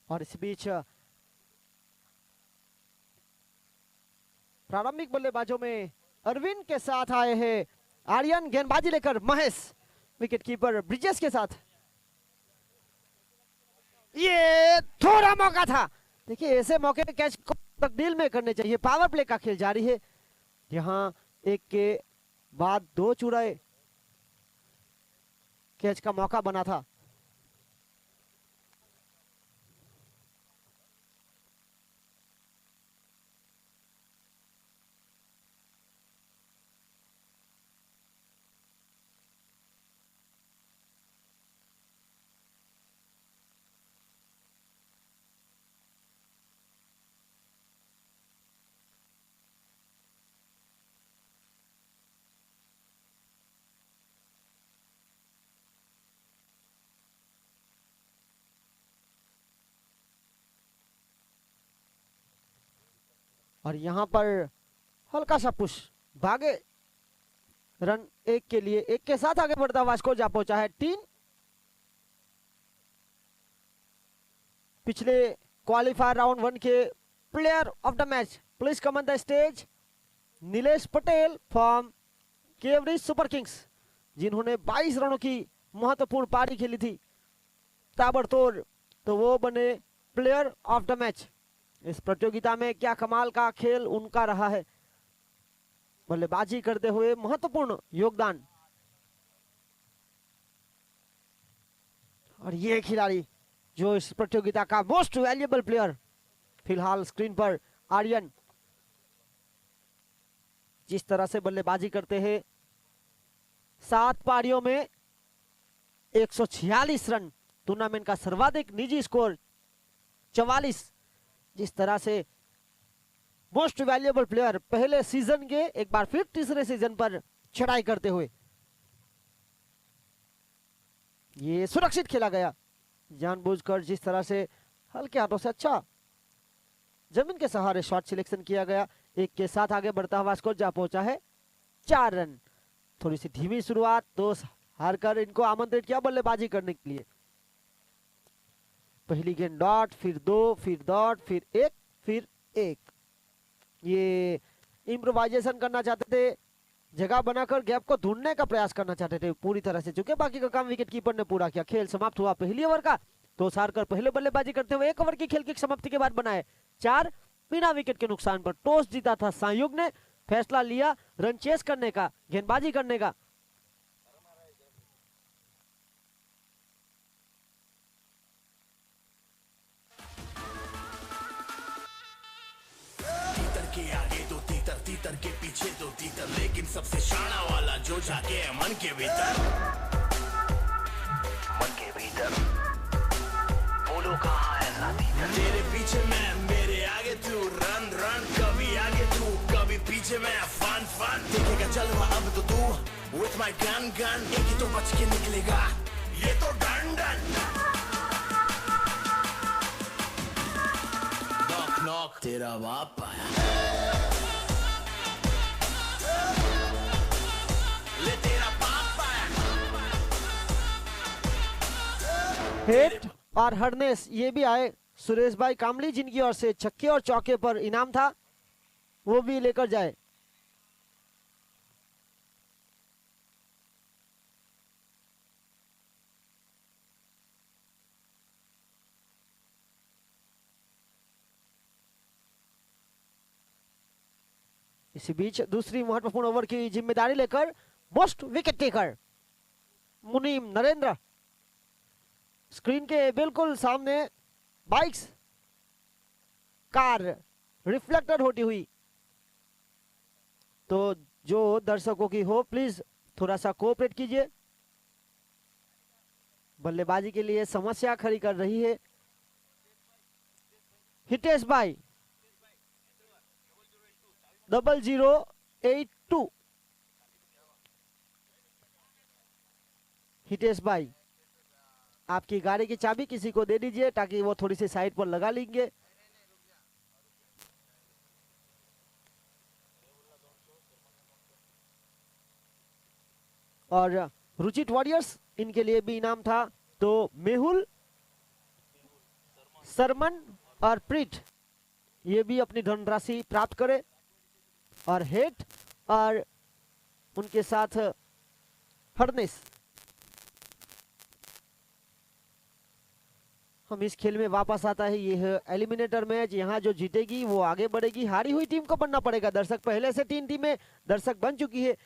और इस बीच प्रारंभिक बल्लेबाजों में अरविंद के साथ आए हैं आर्यन, गेंदबाजी लेकर महेश, विकेट कीपर ब्रिजेश के साथ। ये थोड़ा मौका था, देखिए ऐसे मौके कैच को तब्दील में करने चाहिए। पावर प्ले का खेल जारी है, यहाँ एक के बाद दो चुराए कैच का मौका बना था। और यहाँ पर हल्का सा पुश, भागे रन एक के लिए, एक के साथ आगे बढ़ता हुआ स्कोर जा पहुंचा है 3। पिछले क्वालिफायर राउंड 1 के player of the match, please come on the stage, Nilesh Patel from query super Kings, जिन्होंने 22 रनों की महत्वपूर्ण पारी खेली थी ताबड़तोड़, तो वो बने प्लेयर ऑफ द मैच। इस प्रतियोगिता में क्या कमाल का खेल उनका रहा है, बल्लेबाजी करते हुए महत्वपूर्ण योगदान। और ये खिलाड़ी जो इस प्रतियोगिता का मोस्ट वैल्यूएबल प्लेयर, फिलहाल स्क्रीन पर आर्यन, जिस तरह से बल्लेबाजी करते हैं, 7 पारियों में 146 रन, टूर्नामेंट का सर्वाधिक निजी स्कोर 44। जिस तरह से मोस्ट वैल्यूएबल प्लेयर पहले सीजन के एक बार फिर तीसरे सीजन पर चढ़ाई करते हुए, ये सुरक्षित खेला गया जानबूझकर, जिस तरह से हल्के हाथों से अच्छा जमीन के सहारे शॉट सिलेक्शन किया गया। एक के साथ आगे बढ़ता हुआ स्कोर जा पहुंचा है 4 रन। थोड़ी सी धीमी शुरुआत, तो हारकर इनको आमंत्रित किया बल्लेबाजी करने के लिए। पहली गेंद डॉट, फिर 2, फिर डॉट, फिर 1, फिर 1। ये इम्प्रोवाइजेशन करना चाहते थे, जगह बनाकर गैप को ढूंढने का प्रयास करना चाहते थे पूरी तरह से, चूंकि बाकी का काम विकेट कीपर ने पूरा किया। खेल समाप्त हुआ पहली ओवर का, तो हारकर पहले बल्लेबाजी करते हुए 1 ओवर की खेल की समाप्ति के बाद बनाए 4 बिना विकेट के नुकसान पर। टॉस जीता था संयुग ने, फैसला लिया रन चेस करने का, गेंदबाजी करने का। तीतर के पीछे 2 तीतर, लेकिन सबसे शाना वाला जो जाके है मन के भीतर, मन के भीतर। बोलो कहाँ है ना तीतर? तेरे पीछे मैं, मेरे आगे तू, रन रन, कभी आगे तू, कभी पीछे मैं, फन फन। देखेगा जलवा अब तो तू, with my gun gun, एक ही तो बच के निकलेगा, ये तो डन डन। नॉक नॉक, तेरा बाप आया। हिट और हरनेस ये भी आए सुरेश भाई कामली, जिनकी ओर से छक्के और चौके पर इनाम था, वो भी लेकर जाए। इसी बीच दूसरी महत्वपूर्ण ओवर की जिम्मेदारी लेकर मोस्ट विकेट टेकर मुनीम नरेंद्र, स्क्रीन के बिल्कुल सामने बाइक्स, कार रिफ्लेक्टर होती हुई, तो जो दर्शकों की हो प्लीज थोड़ा सा कोऑपरेट कीजिए। बल्लेबाजी के लिए समस्या खड़ी कर रही है हितेश भाई 0082। हितेश भाई, आपकी गाड़ी की चाबी किसी को दे दीजिए ताकि वो थोड़ी सी साइड पर लगा लेंगे। और रुचित वॉरियर्स, इनके लिए भी इनाम था, तो मेहुल सरमन और प्रीट ये भी अपनी धनराशि प्राप्त करे, और हेट और उनके साथ हरनेस। हम इस खेल में वापस आता है, ये है एलिमिनेटर मैच। यहाँ जो जीतेगी वो आगे बढ़ेगी, हारी हुई टीम को बनना पड़ेगा। दर्शक पहले से 3 टीमें दर्शक बन चुकी है।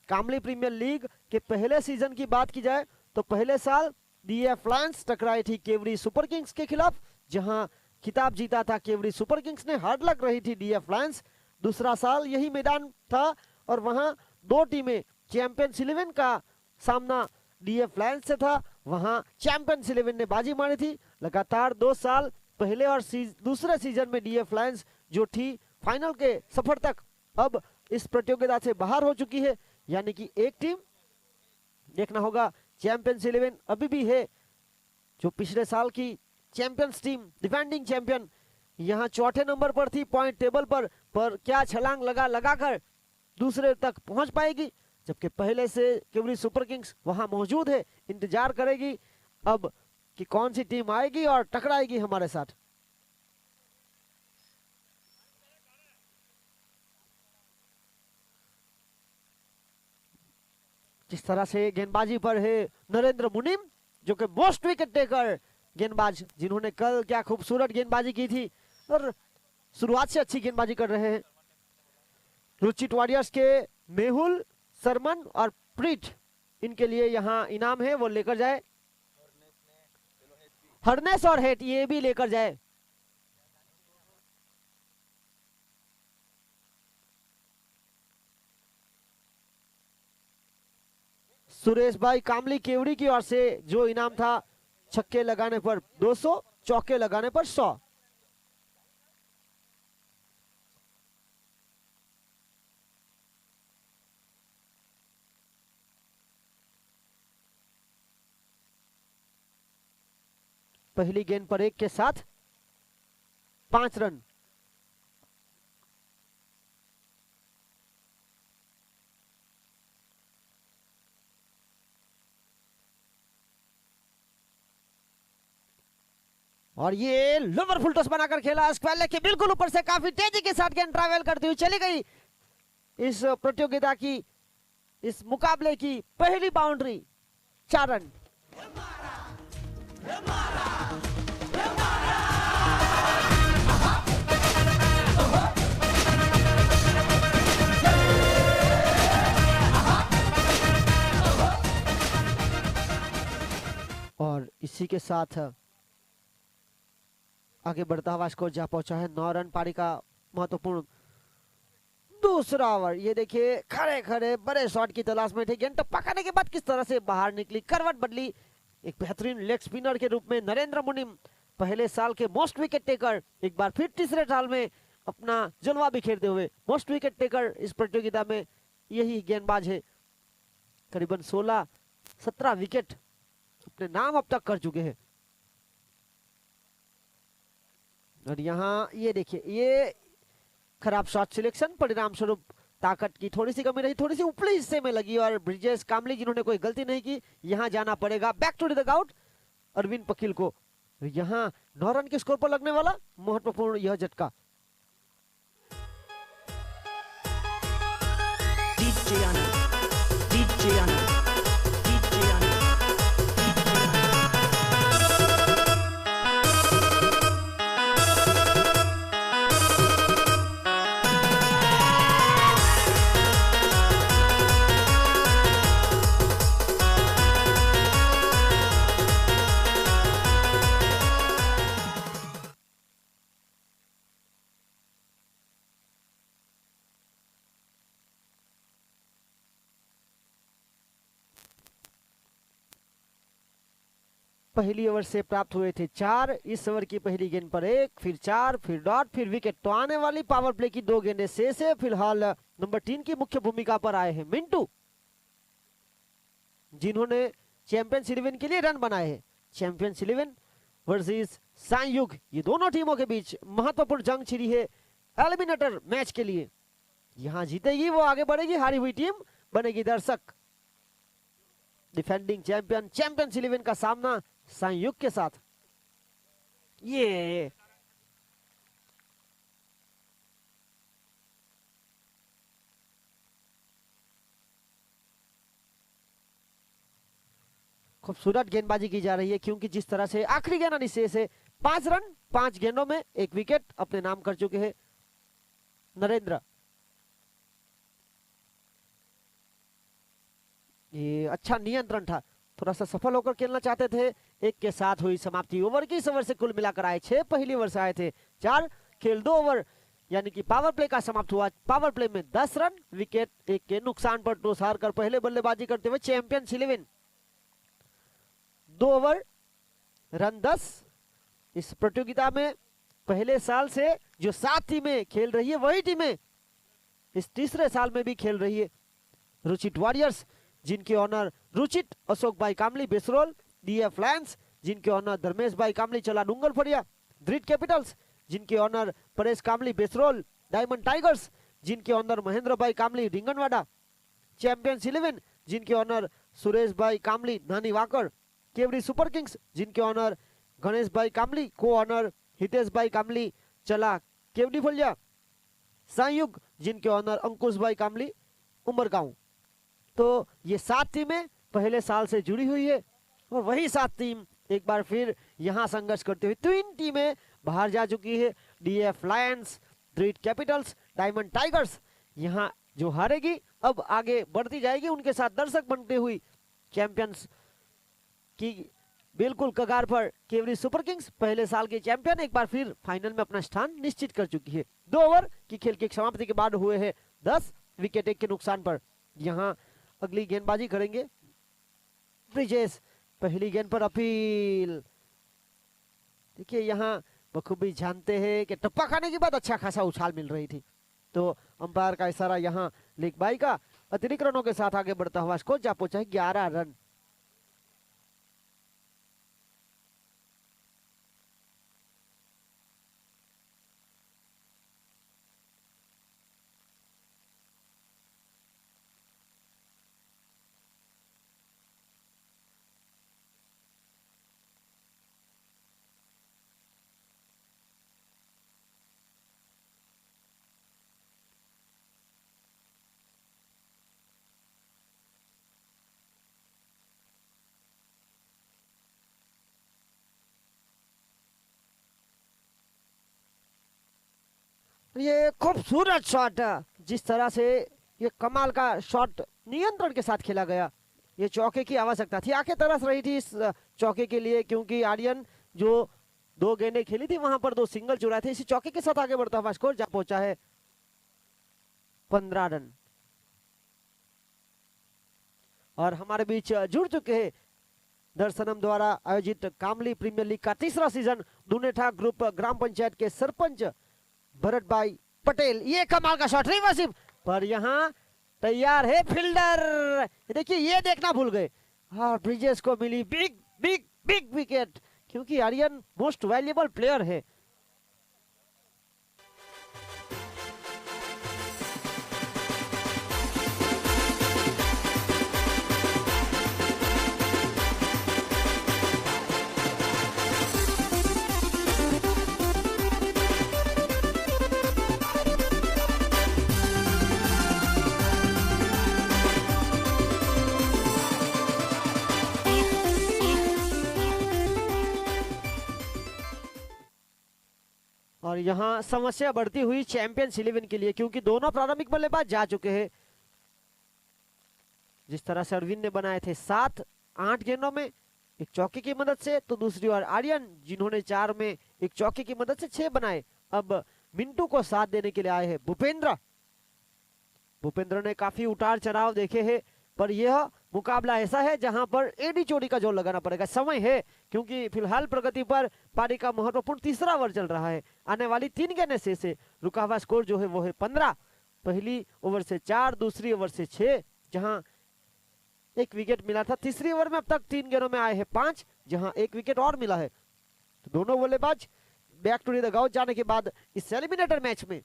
कामली प्रीमियर लीग के पहले सीजन की बात की जाए तो पहले साल डीएफ लायंस टकराई थी केवड़ी सुपर किंग्स के खिलाफ, जहां खिताब जीता था केवड़ी सुपर किंग्स ने, हार्ड लक रही थी डीएफ लायंस। दूसरा साल यही मैदान था और वहां 2 टीमें चैंपियंस 11 का सामना डीएफ लायंस से था, वहां चैंपियंस 11 ने बाजी मारी थी। लगातार 2 साल पहले और दूसरे सीजन में डीएफ लायंस जो थी फाइनल के सफर तक अब इस प्रतियोगिता से बाहर हो चुकी है, यानी कि एक टीम देखना होगा। चैंपियंस 11 अभी भी है जो पिछले साल की चैंपियंस टीम, डिफेंडिंग चैंपियन, यहां चौथे नंबर पर थी पॉइंट टेबल पर क्या छलांग लगाकर दूसरे तक पहुंच पाएगी, जबकि पहले से केवड़ी सुपर किंग्स वहां मौजूद है, इंतजार करेगी अब कि कौन सी टीम आएगी और टकराएगी हमारे साथ। जिस तरह से गेंदबाजी पर है नरेंद्र मुनीम, जो कि मोस्ट विकेट टेकर गेंदबाज, जिन्होंने कल क्या खूबसूरत गेंदबाजी की थी और शुरुआत से अच्छी गेंदबाजी कर रहे हैं। रुचित वॉरियर्स के मेहुल, सरमन और प्रीत, इनके लिए यहां इनाम है, वो लेकर जाए। हरनेस और हेट ये भी लेकर जाए। सुरेश भाई कामली केवड़ी की ओर से जो इनाम था, छक्के लगाने पर 200, चौके लगाने पर 100। पहली गेंद पर 1 के साथ 5 रन। और ये लोअर फुल टॉस बनाकर खेला, स्क्वायर के बिल्कुल ऊपर से काफी तेजी के साथ गेंद ट्रैवल करती हुई चली गई। इस प्रतियोगिता की, इस मुकाबले की पहली बाउंड्री, 4 रन। और इसी के साथ आगे बढ़ता हुआ स्कोर जा पहुंचा है 9 रन पारी का महत्वपूर्ण दूसरा ओवर। ये देखिए खड़े खड़े बड़े शॉट की तलाश में थे, गेंद टप्पा करने के बाद किस तरह से बाहर निकली, करवट बदली। एक बेहतरीन लेग स्पिनर के रूप में नरेंद्र मुनीम, पहले साल के मोस्ट विकेट टेकर, एक बार फिर तीसरे साल में अपना जलवा बिखेरते हुए मोस्ट विकेट टेकर इस प्रतियोगिता में यही गेंदबाज है। करीबन 16-17 विकेट अपने नाम अब तक कर चुके हैं। और यहाँ ये देखिए, ये खराब शॉट सिलेक्शन, परिणाम स्वरूप ताकत की थोड़ी सी कमी रही, थोड़ी सी ऊपरी हिस्से में लगी और ब्रिजेश कामली जिन्होंने कोई गलती नहीं की, यहाँ जाना पड़ेगा back to the dugout Arvind Pakil को। यहाँ 9 रन के स्कोर पर लगने वाला महत्वपूर्ण यह झटका। पहली ओवर से प्राप्त हुए थे 4, इस ओवर की पहली गेंद पर 1, फिर 4, फिर डॉट, फिर विकेट। तो आने वाली पावर प्ले की 2 गेंदें शेष है। फिलहाल नंबर 3 की मुख्य भूमिका पर आए हैं मिंटू, जिन्होंने चैंपियंस 11 के लिए रन बनाए हैं। चैंपियंस 11 वर्सेस सांयुग, ये दोनों टीमों के बीच महत्वपूर्ण जंग छिड़ी है एलिमिनेटर मैच के लिए। यहां जीतेगी वो आगे बढ़ेगी, हारी हुई टीम बनेगी दर्शक। डिफेंडिंग चैंपियन चैंपियंस 11 का सामना सांयुग के साथ। ये खूबसूरत गेंदबाजी की जा रही है, क्योंकि जिस तरह से आखिरी गेंद शेष है, 5 रन 5 गेंदों में 1 विकेट अपने नाम कर चुके हैं नरेंद्र। ये अच्छा नियंत्रण था, थोड़ा सा सफल होकर खेलना चाहते थे। 1 के साथ हुई समाप्ति। ओवर की इस ओवर से कुल मिलाकर आए 6, पहली ओवर से आए थे 4, खेल 2 ओवर यानी कि पावर प्ले का समाप्त हुआ। पावर प्ले में 10 रन, विकेट 1 के नुकसान पर टॉस हार कर पहले बल्लेबाजी करते हुए चैंपियंस 11 2 ओवर रन 10। इस प्रतियोगिता में पहले साल से जो 7 टीमें खेल रही है, वही टीमें इस तीसरे साल में भी खेल रही है। रुचित वॉरियर्स, जिनके ऑनर रुचित अशोक भाई कामली बेसरोल, डीएफ लायंस, जिनके ऑनर धर्मेश भाई कामली चला डूंगर फड़िया, द्रिट कैपिटल्स, जिनके ऑनर परेश कामली बेसरोल, डायमंड टाइगर्स, जिनके ऑनर महेंद्र भाई कामली रिंगनवाड़ा, चैंपियंस 11, जिनके ऑनर सुरेश भाई कामली नानी वाकर, केवड़ी सुपर किंग्स, जिनके ऑनर गणेश भाई कामली, को ऑनर हितेश भाई कामली चला केवड़ी फलिया, संयुग, जिनके ऑनर अंकुश भाई कामली उमरगांव। तो ये 7 टीमें पहले साल से जुड़ी हुई है, और वही 7 टीम एक बार फिर यहां संघर्ष करते हुए 3 टीमें बाहर जा चुकी है। डीएफ लायंस, द्रिट कैपिटल्स, डायमंड टाइगर्स, यहां जो हारेगी अब आगे बढ़ती जाएगी, उनके साथ दर्शक बनते हुई चैंपियंस की बिल्कुल कगार पर केवड़ी सुपर किंग्स, पहले साल के चैंपियन, एक बार फिर फाइनल में अपना स्थान निश्चित कर चुकी है। 2 ओवर की खेल की समाप्ति के बाद हुए हैं 10, विकेट 1 के नुकसान पर। यहां अगली गेंदबाजी करेंगे ब्रिजेश। पहली गेंद पर अपील। देखिए यहां बखूबी जानते हैं कि टप्पा खाने के बाद अच्छा खासा उछाल मिल रही थी, तो अंपायर का इशारा यहां लेग बाई का अतिरिक्त रनों के साथ आगे बढ़ता हुआ स्कोर जा पहुंचा है 11 रन। ये खूबसूरत शॉट, जिस तरह से ये कमाल का शॉट नियंत्रण के साथ खेला गया, ये चौके की आवश्यकता थी। आंखें तरस रही थी इस चौके के लिए, क्योंकि आर्यन जो 2 गेंदें खेली थी वहां पर 2 सिंगल चुराए थे। इसी चौके के साथ आगे बढ़ता हुआ स्कोर जा पहुंचा है 15 रन। और हमारे बीच जुड़ चुके हैं दर्शनम द्वारा आयोजित कामली प्रीमियर लीग का 3रा सीजन दुनेठा ग्रुप ग्राम पंचायत के सरपंच भरत भाई पटेल। ये कमाल का शॉट रिवर्सिव पर यहां तैयार है फील्डर। देखिए ये देखना भूल गए, हाँ ब्रिजेश को मिली बिग बिग बिग विकेट, क्योंकि आर्यन मोस्ट वैल्यूएबल प्लेयर है। और यहां समस्या बढ़ती हुई चैंपियंस 11 के लिए, क्योंकि दोनों प्रारंभिक बल्लेबाज जा चुके हैं। जिस तरह से अरविंद ने बनाए थे 7-8 गेंदों में एक चौके की मदद से, तो दूसरी ओर आर्यन जिन्होंने 4 में एक चौके की मदद से 6 बनाए। अब मिंटू को साथ देने के लिए आए हैं भूपेंद्र। भूपेंद्र ने काफी उतार चढ़ाव देखे हैं, पर यह मुकाबला ऐसा है जहां पर एडी चोरी का जोर लगाना पड़ेगा। समय है, क्योंकि फिलहाल प्रगति पर पारी का महत्वपूर्ण 3रा ओवर चल रहा है। आने वाली 3 गेंदें से रुका हुआ स्कोर जो है वो है 15। पहली ओवर से 4, दूसरी ओवर से 6, जहां 1 विकेट मिला था। तीसरी ओवर में अब तक 3 गेंदों में आए हैं 5, जहां 1 विकेट और मिला है। तो दोनों बल्लेबाज बैक टू द ग्राउंड जाने के बाद इस एलिमिनेटर मैच में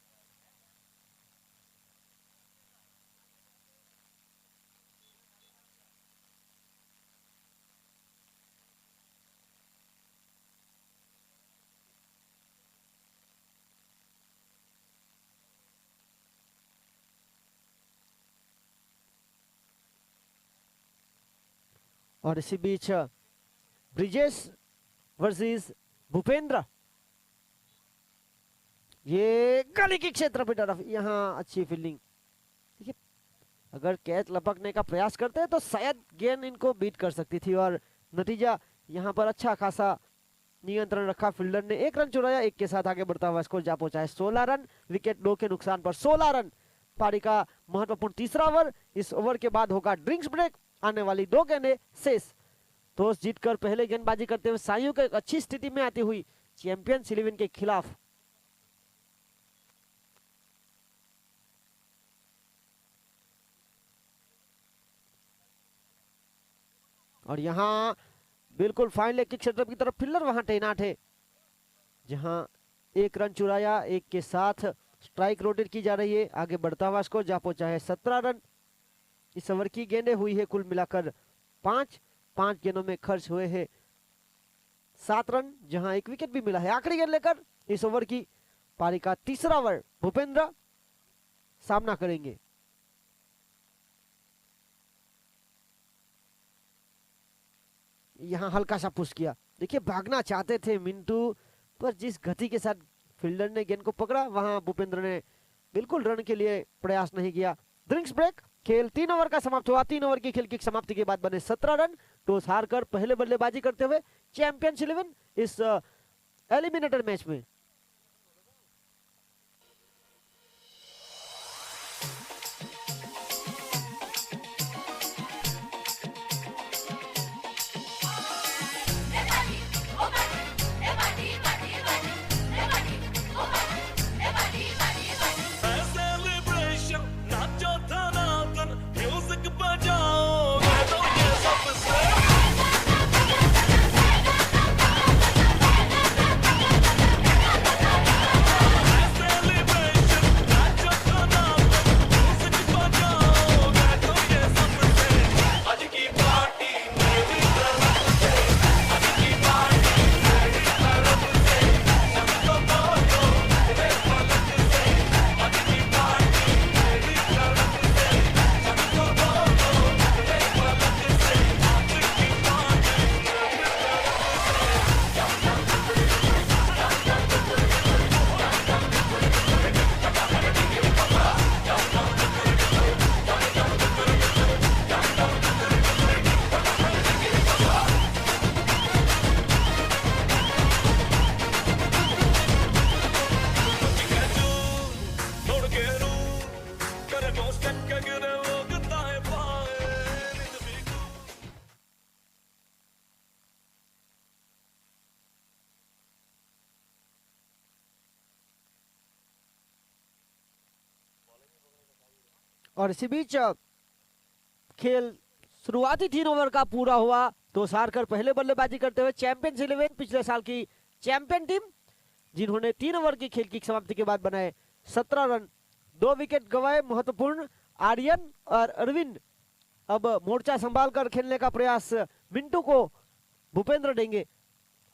और इसी बीच ब्रिजेश वर्सेस भूपेंद्र, ये गली के क्षेत्र पे तरफ, यहाँ अच्छी फील्डिंग। देखिए अगर कैच लपकने का प्रयास करते हैं तो शायद गेंद इनको बीट कर सकती थी, और नतीजा यहाँ पर अच्छा खासा नियंत्रण रखा फील्डर ने, 1 रन चुराया, 1 के साथ आगे बढ़ता हुआ स्कोर जा पहुंचा है 16 रन। विकेट 2 के नुकसान पर 16 रन। पारी का महत्वपूर्ण तीसरा ओवर, इस ओवर के बाद होगा ड्रिंक्स ब्रेक, आने वाली 2 गेंदें शेष। टॉस जीतकर पहले गेंदबाजी करते हुए साइयों को एक अच्छी स्थिति में आती हुई चैंपियंस 11 के खिलाफ। और यहाँ बिल्कुल फाइन लेग के क्षेत्र की तरफ फील्डर वहां तैनात है, जहां 1 रन चुराया, 1 के साथ स्ट्राइक रोटेट की जा रही है। आगे बढ़ता हुआ स्कोर जा पहुंचा है 17 रन। इस ओवर की गेंदें हुई है कुल मिलाकर 5 गेंदों में खर्च हुए हैं 7 रन, जहां 1 विकेट भी मिला है। आखिरी गेंद लेकर इस ओवर की पारी का तीसरा ओवर भूपेंद्र सामना करेंगे। यहाँ हल्का सा पुश किया, देखिए भागना चाहते थे मिंटू, पर जिस गति के साथ फील्डर ने गेंद को पकड़ा वहां भूपेंद्र ने बिल्कुल रन के लिए प्रयास नहीं किया। ड्रिंक्स ब्रेक, खेल 3 ओवर का समाप्त हुआ। 3 ओवर की खेल की समाप्ति के बाद बने 17 रन। टॉस हारकर पहले बल्लेबाजी करते हुए चैंपियंस 11 इस एलिमिनेटर मैच में। और इसी बीच खेल शुरुआती 3 ओवर का पूरा हुआ। टॉस हारकर पहले बल्लेबाजी करते हुए चैंपियंस 11 पिछले साल की चैंपियन टीम, जिन्होंने 3 ओवर की खेल की समाप्ति के बाद बनाए 17 रन, 2 विकेट गंवाए। महत्वपूर्ण आर्यन और अरविंद अब मोर्चा संभाल कर खेलने का प्रयास मिंटू को भूपेंद्र देंगे।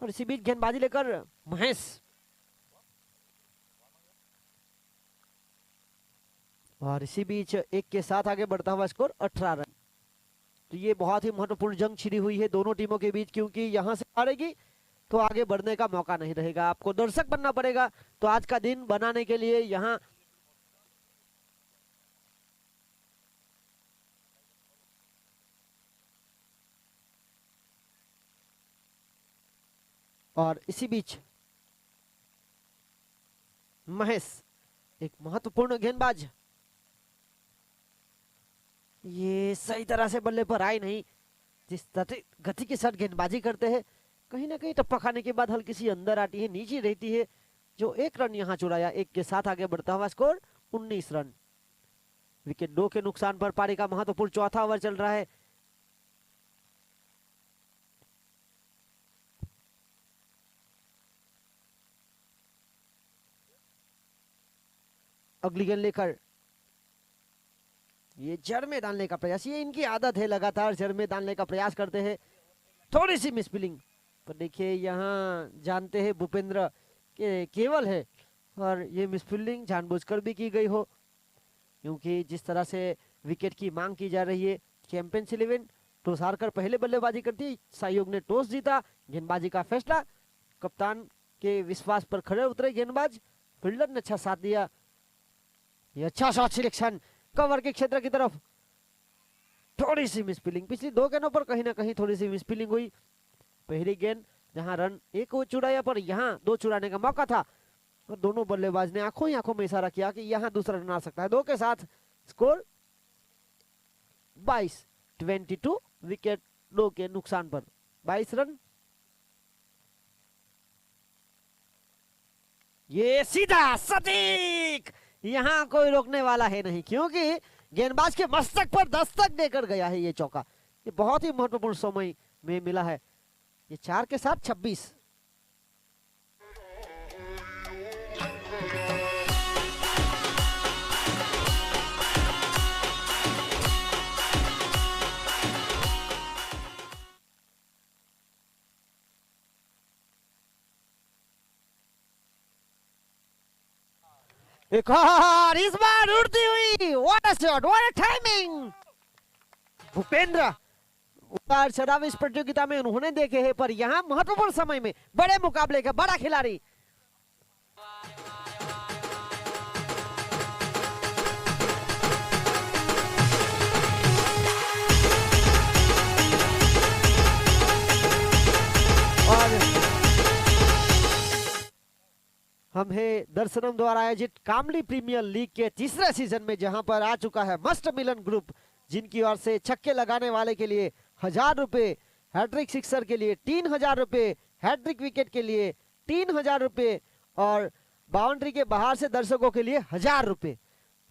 और इसी बीच गेंदबाजी लेकर महेश, और इसी बीच 1 के साथ आगे बढ़ता हुआ स्कोर 18 रन। तो ये बहुत ही महत्वपूर्ण जंग छिड़ी हुई है दोनों टीमों के बीच, क्योंकि यहां से हारेगी तो आगे बढ़ने का मौका नहीं रहेगा। आपको दर्शक बनना पड़ेगा। तो आज का दिन बनाने के लिए यहां और इसी बीच महेश एक महत्वपूर्ण गेंदबाज, ये सही तरह से बल्ले पर आए नहीं। जिस गति के साथ गेंदबाजी करते हैं कहीं ना कहीं टप्पा खाने के बाद हल्की सी अंदर आती है, नीचे रहती है। जो 1 रन यहां चुराया, 1 के साथ आगे बढ़ता हुआ स्कोर 19 रन। विकेट 2 के नुकसान पर पारी का महत्वपूर्ण चौथा ओवर चल रहा है। अगली गेंद लेकर ये जड़ में डालने का प्रयास, ये इनकी आदत है, लगातार जड़ में डालने का प्रयास करते हैं। थोड़ी सी मिसफीलिंग, पर देखिए यहाँ जानते हैं भूपेंद्र के केवल है, और ये मिसफील्डिंग जानबूझकर भी की गई हो, क्योंकि जिस तरह से विकेट की मांग की जा रही है चैंपियंस 11 टोसारकर पहले बल्लेबाजी करती, सहयोग ने टॉस जीता, गेंदबाजी का फैसला, कप्तान के विश्वास पर खड़े उतरे गेंदबाज, फील्डर ने अच्छा साथ दिया। ये अच्छा शॉट सिलेक्शन कवर के क्षेत्र की तरफ, थोड़ी सी मिसफील्डिंग, पिछली 2 गेंदों पर कहीं ना कहीं थोड़ी सी मिसफील्डिंग हुई। पहली गेंद जहां रन 1 को चुराया पर यहां 2 चुराने का मौका था और दोनों बल्लेबाज ने आंखों ही आंखों में इशारा किया कि यहां दूसरा रन आ सकता है। 2 के साथ स्कोर 22 विकेट 2 के नुकसान पर 22 रन। ये सीधा सटीक, यहां कोई रोकने वाला है नहीं क्योंकि गेंदबाज के मस्तक पर दस्तक देकर गया है ये चौका। ये बहुत ही महत्वपूर्ण समय में मिला है। ये 4 के साथ 26। एक और इस बार उड़ती हुई, what a shot, what a timing. Bhupendra उतार चढ़ाव इस प्रतियोगिता में उन्होंने देखे हैं पर यहां महत्वपूर्ण समय में बड़े मुकाबले का बड़ा खिलाड़ी। और हम है दर्शनम द्वारा आयोजित कामली प्रीमियर लीग के तीसरे सीजन में, जहां पर आ चुका है मस्ट मिलन ग्रुप, जिनकी ओर से छक्के लगाने वाले के लिए 1000 रुपए, हैट्रिक सिक्सर के लिए 3000 रुपए, हैट्रिक विकेट के लिए 3000 रुपए और बाउंड्री के बाहर से दर्शकों के लिए 1000 रुपए।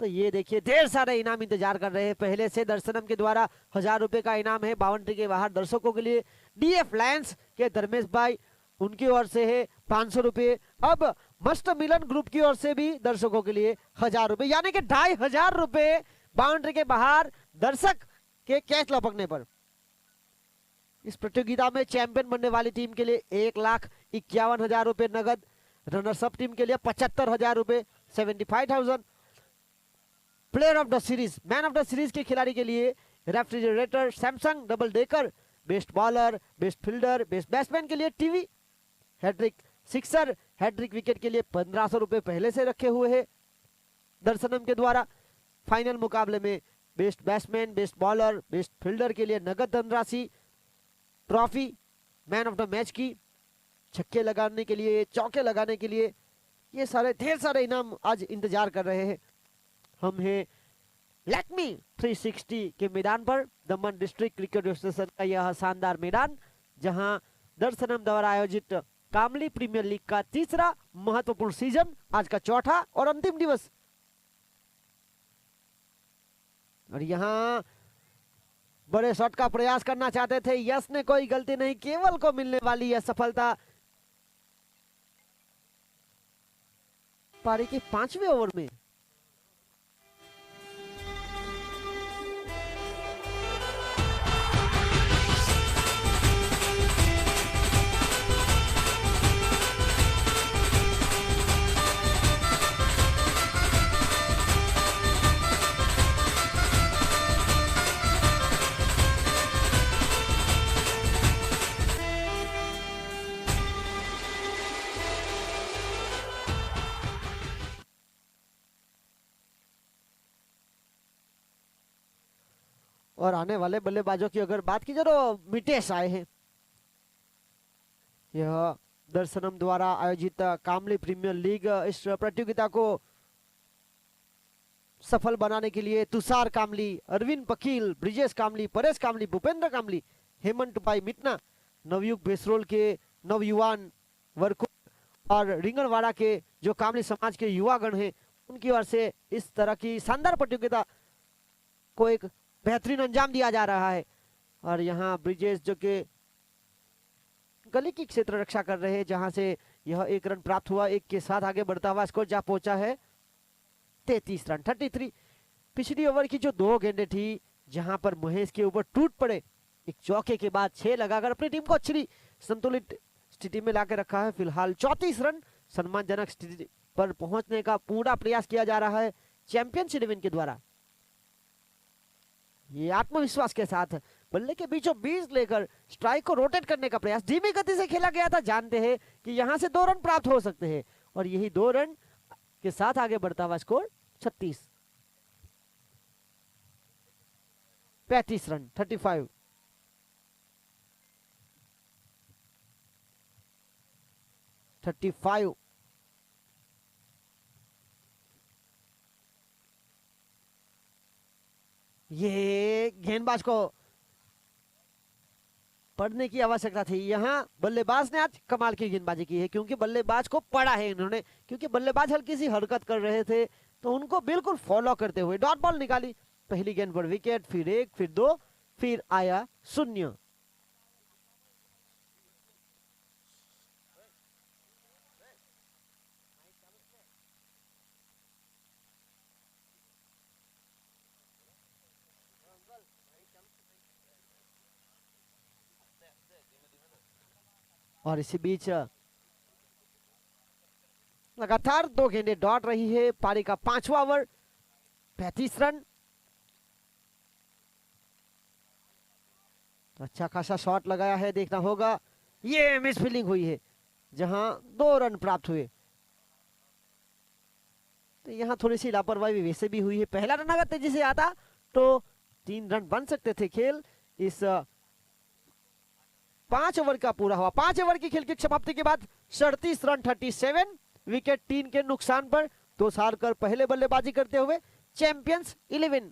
तो ये देखिए ढेर सारे इनाम इंतजार कर रहे हैं। पहले से दर्शनम के द्वारा 1000 रुपए का इनाम है बाउंड्री के बाहर दर्शकों के लिए। डीएफ लायंस के धर्मेश भाई, उनकी ओर से है 500 रुपए। अब मस्ट मिलन ग्रुप की ओर से भी दर्शकों के लिए 1000 रुपए, यानी कि 2500 रुपए बाउंड्री के बाहर दर्शक के कैच लपकने पर। इस प्रतियोगिता में चैंपियन बनने वाली टीम के लिए 1,51,000 रुपए नगद, रनर्स अप टीम के लिए 75,000 रुपए 75,000, player of the series, man of the series के खिलाड़ी के लिए refrigerator Samsung double decker, best bowler, best fielder, best batsman के लिए TV, hat-trick sixer, hat-trick wicket के लिए 1500 रुपए पहले से रखे हुए हैं दर्शनम के द्वारा। फाइनल मुकाबले में best batsman, best bowler, best fielder के लिए नगद धनराशि, trophy, man of the match की, छक्के लगाने के लिए, चौके लगाने के लिए, ये सारे ढेर सारे इनाम आज इंतजार कर रहे हैं। हम हैं लक्ष्मी 360 के मैदान पर, दमन डिस्ट्रिक्ट क्रिकेट एसोसिएशन का यह शानदार मैदान, जहां दर्शनम द्वारा आयोजित कामली प्रीमियर लीग का तीसरा महत्वपूर्ण सीजन, आज का चौथा और अंतिम दिवस। और यहां बड़े शॉट का प्रयास करना चाहते थे, यश ने कोई गलती नहीं, केवल को मिलने वाली यह सफलता। पारी के 5वें ओवर में और आने वाले बल्लेबाजों की अगर बात की जाए तो मितेश आए हैं। यह दर्शनम द्वारा आयोजित कामली प्रीमियर लीग, इस प्रतियोगिता को सफल बनाने के लिए तुषार कामली, अरविंद पकील, ब्रिजेश कामली, परेश कामली, भूपेंद्र कामली, हेमंत भाई मितना, नवयुग बेसरोल के नवयुवान वर्कुट और रिंगणवाड़ा के जो कामली समाज के युवागण हैं, उनकी ओर से इस तरह की शानदार प्रतियोगिता को एक बेहतरीन अंजाम दिया जा रहा है। और यहाँ ब्रिजेश जो के गली की क्षेत्र रक्षा कर रहे हैं, जहां से यह 1 रन प्राप्त हुआ, 1 के साथ आगे बढ़ता हुआ स्कोर जा पहुंचा है 33 रन 33। पिछली ओवर की जो 2 गेंदें थी, जहां पर महेश के ऊपर टूट पड़े, एक चौके के बाद 6 लगाकर अपनी टीम को अच्छी संतुलित स्थिति में लाकर रखा है। फिलहाल 34 रन सम्मानजनक स्थिति पर पहुंचने का पूरा प्रयास किया जा रहा है चैंपियंस 11 के द्वारा। ये आत्मविश्वास के साथ बल्ले के बीचों बीच लेकर स्ट्राइक को रोटेट करने का प्रयास, धीमी गति से खेला गया था। जानते हैं कि यहां से 2 रन प्राप्त हो सकते हैं और यही 2 रन के साथ आगे बढ़ता हुआ स्कोर 36, 35 रन, 35। ये गेंदबाज को पढ़ने की आवश्यकता थी। यहाँ बल्लेबाज ने आज कमाल की गेंदबाजी की है, क्योंकि बल्लेबाज को पढ़ा है इन्होंने, क्योंकि बल्लेबाज हल्की सी हरकत कर रहे थे तो उनको बिल्कुल फॉलो करते हुए डॉट बॉल निकाली। पहली गेंद पर विकेट, फिर 1, फिर 2, फिर आया 0। और इसी बीच लगातार 2 गेंदें डॉट रही है। पारी का 5वां ओवर, 35 रन। अच्छा खासा शॉट लगाया है, देखना होगा। ये मिस फील्डिंग हुई है जहां 2 रन प्राप्त हुए। तो यहां थोड़ी सी लापरवाही वैसे भी हुई है। पहला रन अगर तेजी से आता तो 3 रन बन सकते थे। खेल इस 5 ओवर का पूरा हुआ। 5 ओवर की खेल की समाप्ति के बाद 37 रन, 37 विकेट 3 के नुकसान पर टॉस हारकर पहले बल्लेबाजी करते हुए चैंपियंस 11।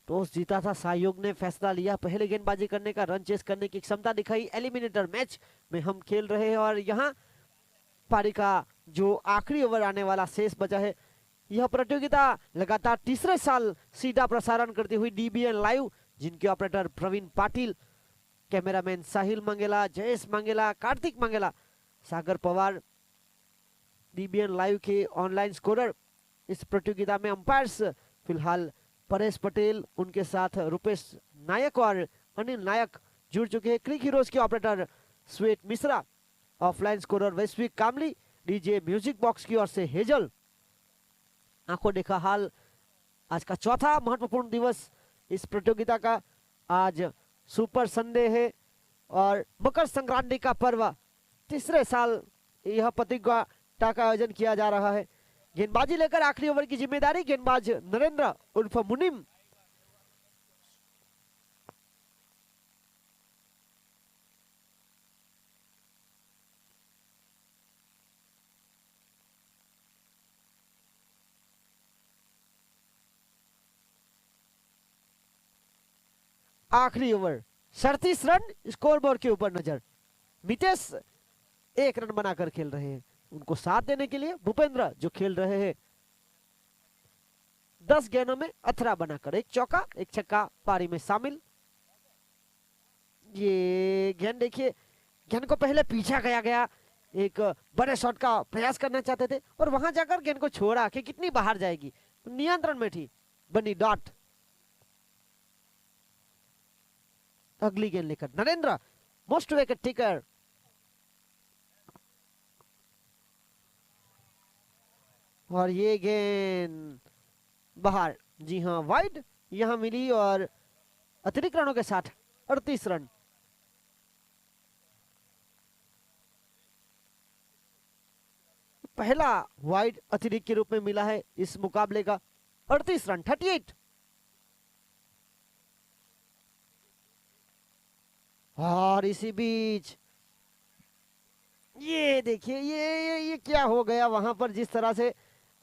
टॉस जीता था सहयोग ने, फैसला लिया पहले गेंदबाजी करने का, रन चेस करने की क्षमता दिखाई। एलिमिनेटर मैच में हम खेल रहे हैं और यहाँ पारी का जो आखिरी ओवर आने वाला शेष बचा है। यह प्रतियोगिता लगातार तीसरे साल सीधा प्रसारण करती हुई डीबीएन लाइव, जिनके ऑपरेटर प्रवीण पाटिल, कैमरामैन साहिल मंगेला, जयेश मंगेला, कार्तिक मंगेला, सागर पवार, डीबीएन लाइव के ऑनलाइन स्कोरर। इस प्रतियोगिता में अंपायर्स फिलहाल परेश पटेल, उनके साथ रुपेश नायक और अनिल नायक जुड़ चुके हैं। क्रिक हीरोज के ऑपरेटर श्वेत मिश्रा, ऑफलाइन स्कोरर वैश्विक कामली, डीजे म्यूजिक बॉक्स की ओर से हेजल। आंखों देखा हाल आज का चौथा महत्वपूर्ण दिवस इस प्रतियोगिता का। आज सुपर संडे है और मकर संक्रांति का पर्व, तीसरे साल यह प्रतियोगिता का आयोजन किया जा रहा है। गेंदबाजी लेकर आखिरी ओवर की जिम्मेदारी गेंदबाज नरेंद्र उर्फ मुनिम। आखिरी ओवर 37 रन, स्कोरबोर्ड के ऊपर नजर। मितेश 1 रन बनाकर खेल रहे हैं, उनको साथ देने के लिए भूपेंद्र जो खेल रहे हैं 10 गेंदों में 18 बनाकर, 1 चौका 1 छक्का पारी में शामिल। ये गेंद देखिए, गेंद को पहले पीछा गया, एक बड़े शॉट का प्रयास करना चाहते थे और वहां जाकर गेंद को छोड़ा कि कितनी बाहर जाएगी, नियंत्रण में थी, बनी डॉट। अगली गेंद लेकर नरेंद्र, मोस्ट विकेट टेकर। और ये गेंद बाहर, जी हां वाइड यहां मिली और अतिरिक्त रनों के साथ 38 रन। पहला वाइड अतिरिक्त के रूप में मिला है इस मुकाबले का। 38 रन, 38। और इसी बीच ये देखिए, ये क्या हो गया वहां पर, जिस तरह से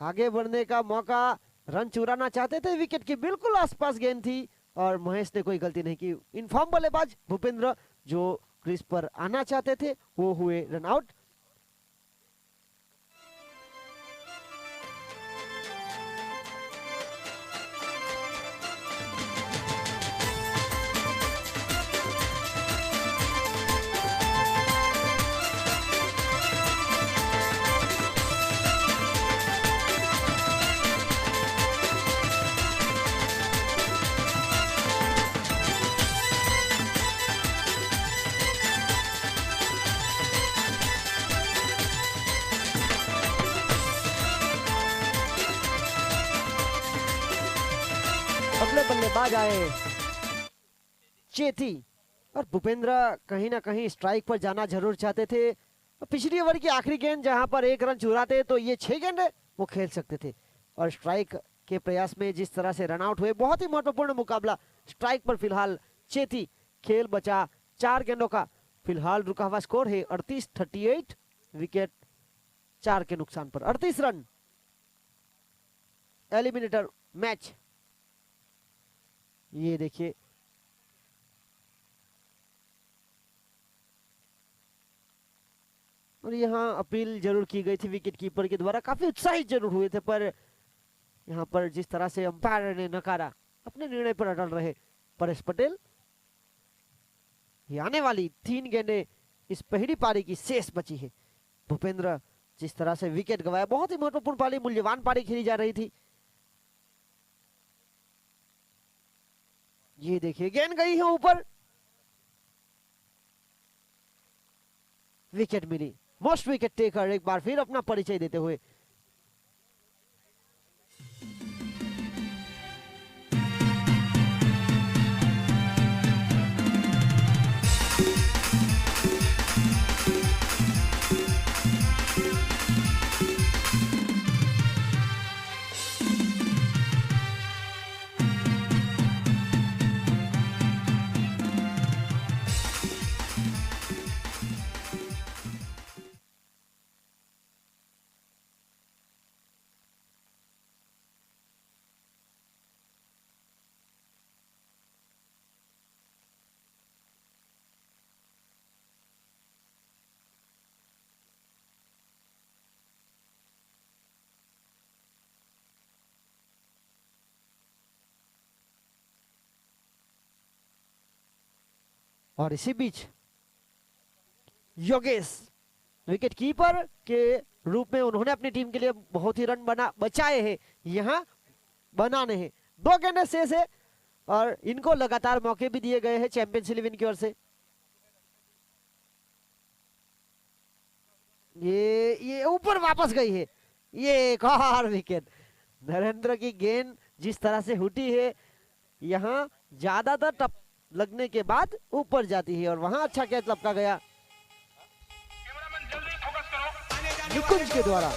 आगे बढ़ने का मौका, रन चुराना चाहते थे, विकेट के बिल्कुल आसपास गेंद थी और महेश ने कोई गलती नहीं की। इनफॉर्म बल्लेबाज भूपेंद्र जो क्रीज पर आना चाहते थे वो हुए रन आउट। अगले बल्लेबाज आए चेती। और भूपेंद्र कहीं ना कहीं स्ट्राइक पर जाना जरूर चाहते थे। पिछली ओवर की आखिरी गेंद जहां पर 1 रन चुराते तो ये 6 गेंद वो खेल सकते थे। और स्ट्राइक के प्रयास में जिस तरह से रन आउट हुए, बहुत ही महत्वपूर्ण मुकाबला। स्ट्राइक पर फिलहाल चेती, खेल बचा 4 गेंदों का। फिलहाल रुका हुआ स्कोर है 38-38, विकेट 4 के नुकसान पर 38 रन। एलिमिनेटर मैच ये देखिए, और यहाँ अपील जरूर की गई थी विकेट कीपर के द्वारा, काफी उत्साहित जरूर हुए थे, पर यहाँ पर जिस तरह से अंपायर ने नकारा, अपने निर्णय पर अटल रहे परेश पटेल। ये आने वाली 3 गेंदें इस पहली पारी की शेष बची है। भूपेंद्र जिस तरह से विकेट गवाया, बहुत ही महत्वपूर्ण पारी, मूल्यवान पारी खेली जा रही थी। ये देखिए गेंद गई है ऊपर, विकेट मिली। मोस्ट विकेट टेकर एक बार फिर अपना परिचय देते हुए। और इसी बीच योगेश विकेट कीपर के रूप में उन्होंने अपनी टीम के लिए बहुत ही रन बचाए हैं, यहां बनाने हैं। 2 गेंदें शेष है और इनको लगातार मौके भी दिए गए हैं चैंपियंस इलेवन की ओर से। ये ऊपर वापस गई है, ये एक और विकेट। नरेंद्र की गेंद जिस तरह से उठी है, यहां ज्यादातर टप लगने के बाद ऊपर जाती है और वहां अच्छा कैच लपका गया निकुंज के द्वारा।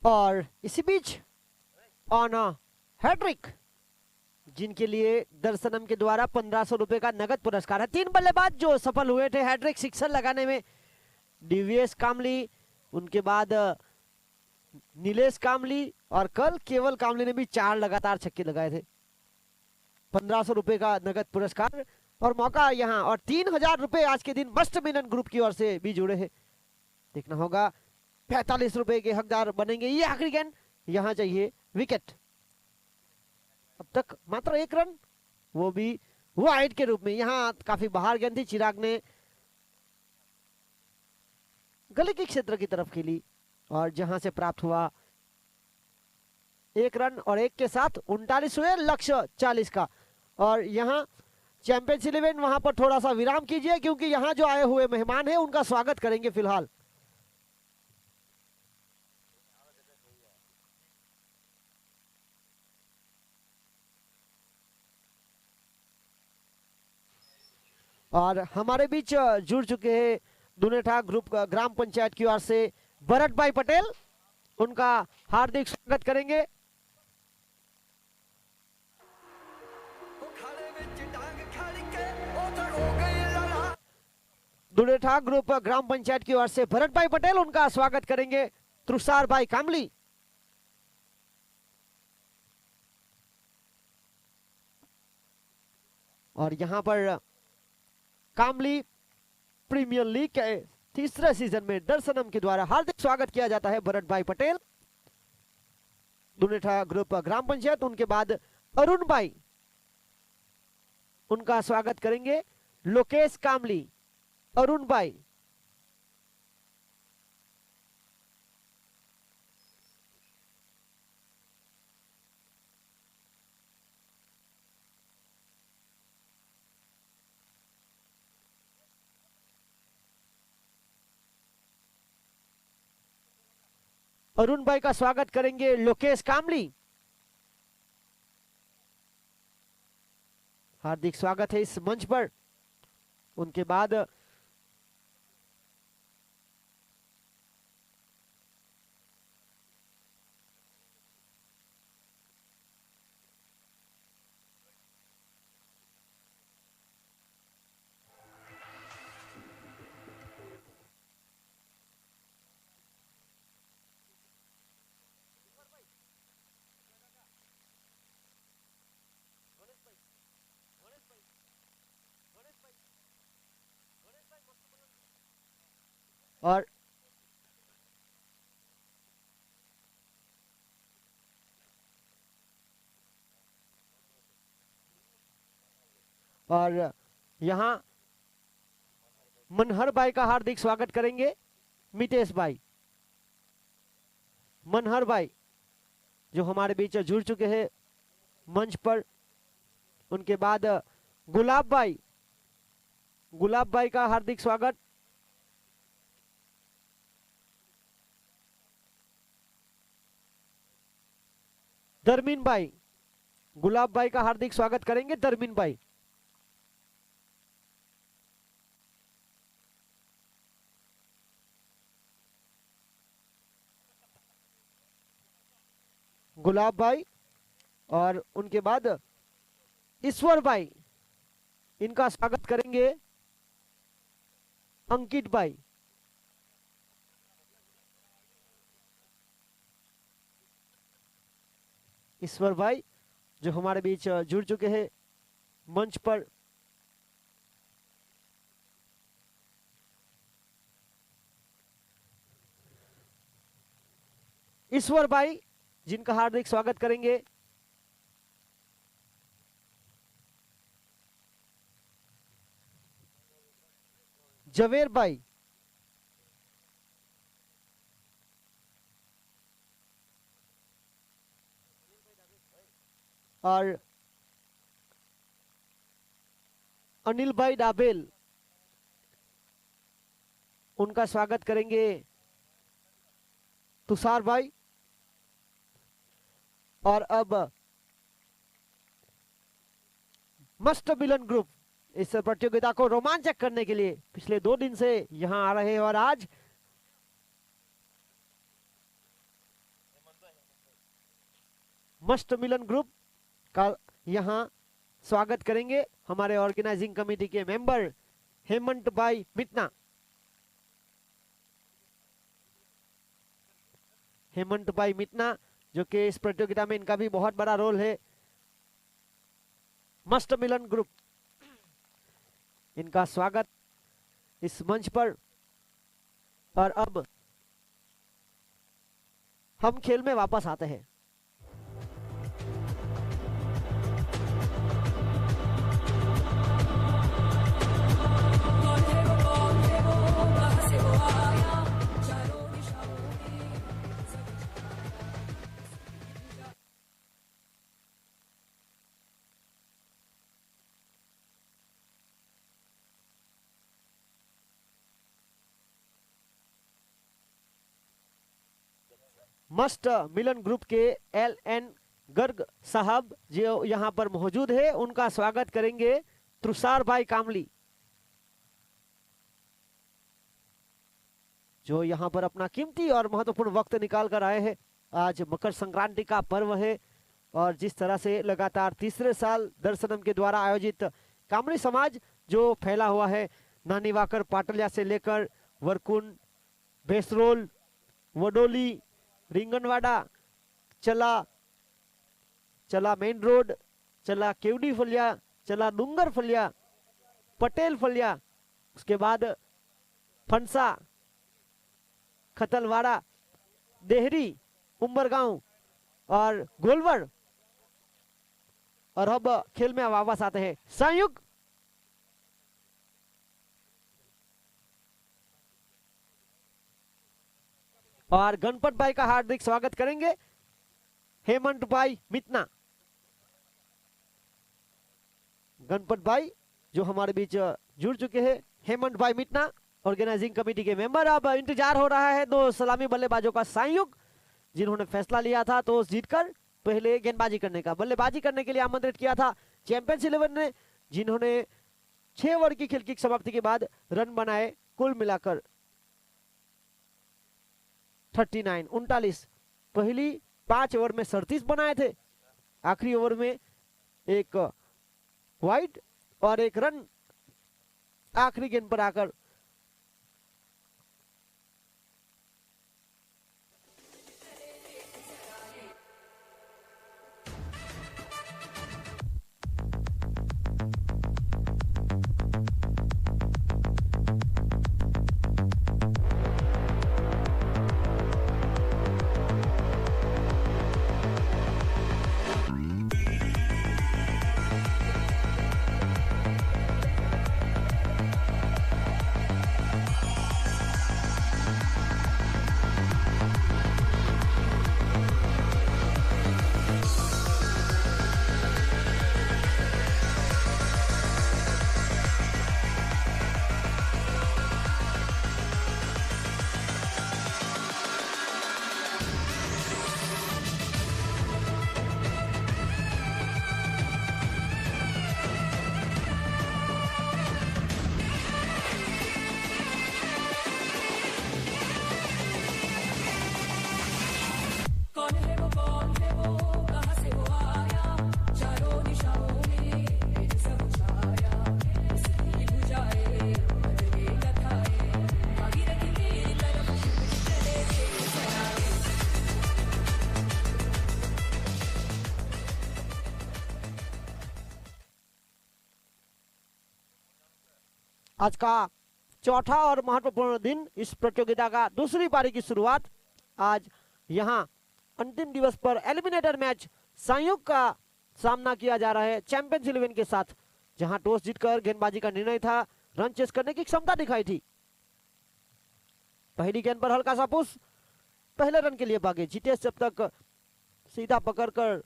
और इसी बीच ऑन हैट्रिक, जिनके लिए दर्शनम के द्वारा 1500 रुपए का नगद पुरस्कार है। 3 बल्लेबाज जो सफल हुए थे हैट्रिक सिक्सर लगाने में, डीवीएस कामली, उनके बाद नीलेश कामली और कल केवल कामली ने भी 4 लगातार छक्के लगाए थे। 1500 रुपए का नगद पुरस्कार और मौका यहाँ, और 3000 रुपए आज के दिन मस्ट मिलन ग्रुप की ओर से भी जुड़े हैं। देखना होगा 45 रुपए के हकदार बनेंगे। ये आखिरी गेंद, यहां चाहिए विकेट। अब तक मात्र 1 रन, वो भी वाइड के रूप में। यहां काफी बाहर गेंद थी, चिराग ने गली के क्षेत्र की तरफ खेली और जहां से प्राप्त हुआ 1 रन और 1 के साथ 39 हुए, लक्ष्य 40 का। और यहां चैंपियंस इलेवन वहां पर थोड़ा सा विराम कीजिए, क्योंकि यहां जो आए हुए मेहमान हैं उनका स्वागत करेंगे फिलहाल। और हमारे बीच जुड़ चुके हैं दुनेठा ग्रुप ग्राम पंचायत की ओर से भरत भाई पटेल, उनका हार्दिक स्वागत करेंगे। दुनेठा ग्रुप ग्राम पंचायत की ओर से भरत भाई पटेल उनका स्वागत करेंगे। तुषार भाई कामली। और यहां पर कामली प्रीमियर लीग के तीसरे सीजन में दर्शनम के द्वारा हार्दिक स्वागत किया जाता है भरत भाई पटेल, दुनेठा ग्रुप ग्राम पंचायत। उनके बाद अरुण भाई, उनका स्वागत करेंगे लोकेश कामली, अरुण भाई। अरुण भाई का स्वागत करेंगे लोकेश कामली। हार्दिक स्वागत है इस मंच पर। उनके बाद और यहां मनहर भाई का हार्दिक स्वागत करेंगे मितेश भाई। मनहर भाई जो हमारे बीच जुड़ चुके हैं मंच पर। उनके बाद गुलाब भाई, गुलाब भाई का हार्दिक स्वागत। दरमीन भाई, गुलाब भाई का हार्दिक स्वागत करेंगे दरमीन भाई। गुलाब भाई और उनके बाद ईश्वर भाई, इनका स्वागत करेंगे अंकित भाई। ईश्वर भाई जो हमारे बीच जुड़ चुके हैं मंच पर। ईश्वर भाई जिनका हार्दिक स्वागत करेंगे। जवेर भाई, और अनिल भाई डाबेल, उनका स्वागत करेंगे तुषार भाई। और अब मस्त मिलन ग्रुप इस प्रतियोगिता को रोमांचक करने के लिए पिछले 2 दिन से यहां आ रहे हैं और आज मस्त मिलन ग्रुप का यहां स्वागत करेंगे हमारे ऑर्गेनाइजिंग कमेटी के मेंबर हेमंत भाई मितना। हेमंत भाई मितना जो कि इस प्रतियोगिता में इनका भी बहुत बड़ा रोल है। मस्त मिलन ग्रुप, इनका स्वागत इस मंच पर। और अब हम खेल में वापस आते हैं। मस्त मिलन ग्रुप के LN गर्ग साहब जो यहां पर मौजूद है, उनका स्वागत करेंगे तुषार भाई कामली, जो यहां पर अपना कीमती और महत्वपूर्ण वक्त निकाल कर आए हैं। आज मकर संक्रांति का पर्व है और जिस तरह से लगातार तीसरे साल दर्शनम के द्वारा आयोजित कामली समाज जो फैला हुआ है नानी वाकर पाटलिया से लेकर वरकुंड, बेसरोल, वडोली, रिंगनवाड़ा, चला चला मेन रोड, चला केवड़ी फलिया, चला डूंगर फलिया, पटेल फलिया, उसके बाद फंसा, खतलवाड़ा, देहरी, उम्बरगांव और गोलवर। और अब खेल में वापस आते हैं संयुक्त और गणपत भाई का हार्दिक स्वागत करेंगे। हेमंत भाई मितना, गणपत भाई जो हमारे बीच जुड़ चुके हैं, हेमंत भाई मितना ऑर्गेनाइजिंग कमेटी के मेंबर। अब इंतजार हो रहा है दो सलामी बल्लेबाजों का संयुक्त, जिन्होंने फैसला लिया था टॉस जीतकर पहले गेंदबाजी करने का। बल्लेबाजी करने के लिए आमंत्रित किया था चैंपियंस 11 ने, जिन्होंने 6 ओवर की खेल की समाप्ति के बाद रन बनाए कुल मिलाकर 39। पहली 5 ओवर में 37 बनाए थे, आखिरी ओवर में एक वाइड और एक रन आखिरी गेंद पर आकर। आज का चौथा और महत्वपूर्ण दिन, इस प्रतियोगिता का दूसरी पारी की शुरुआत। आज यहां अंतिम दिवस पर एलिमिनेटर मैच संयुक्त का सामना किया जा रहा है चैंपियंस 11 के साथ, जहां टॉस जीतकर गेंदबाजी का निर्णय था, रन चेस करने की क्षमता दिखाई थी। पहली गेंद पर हल्का सा पुश, पहले रन के लिए भागे जितेश। जब तक सीधा पकड़कर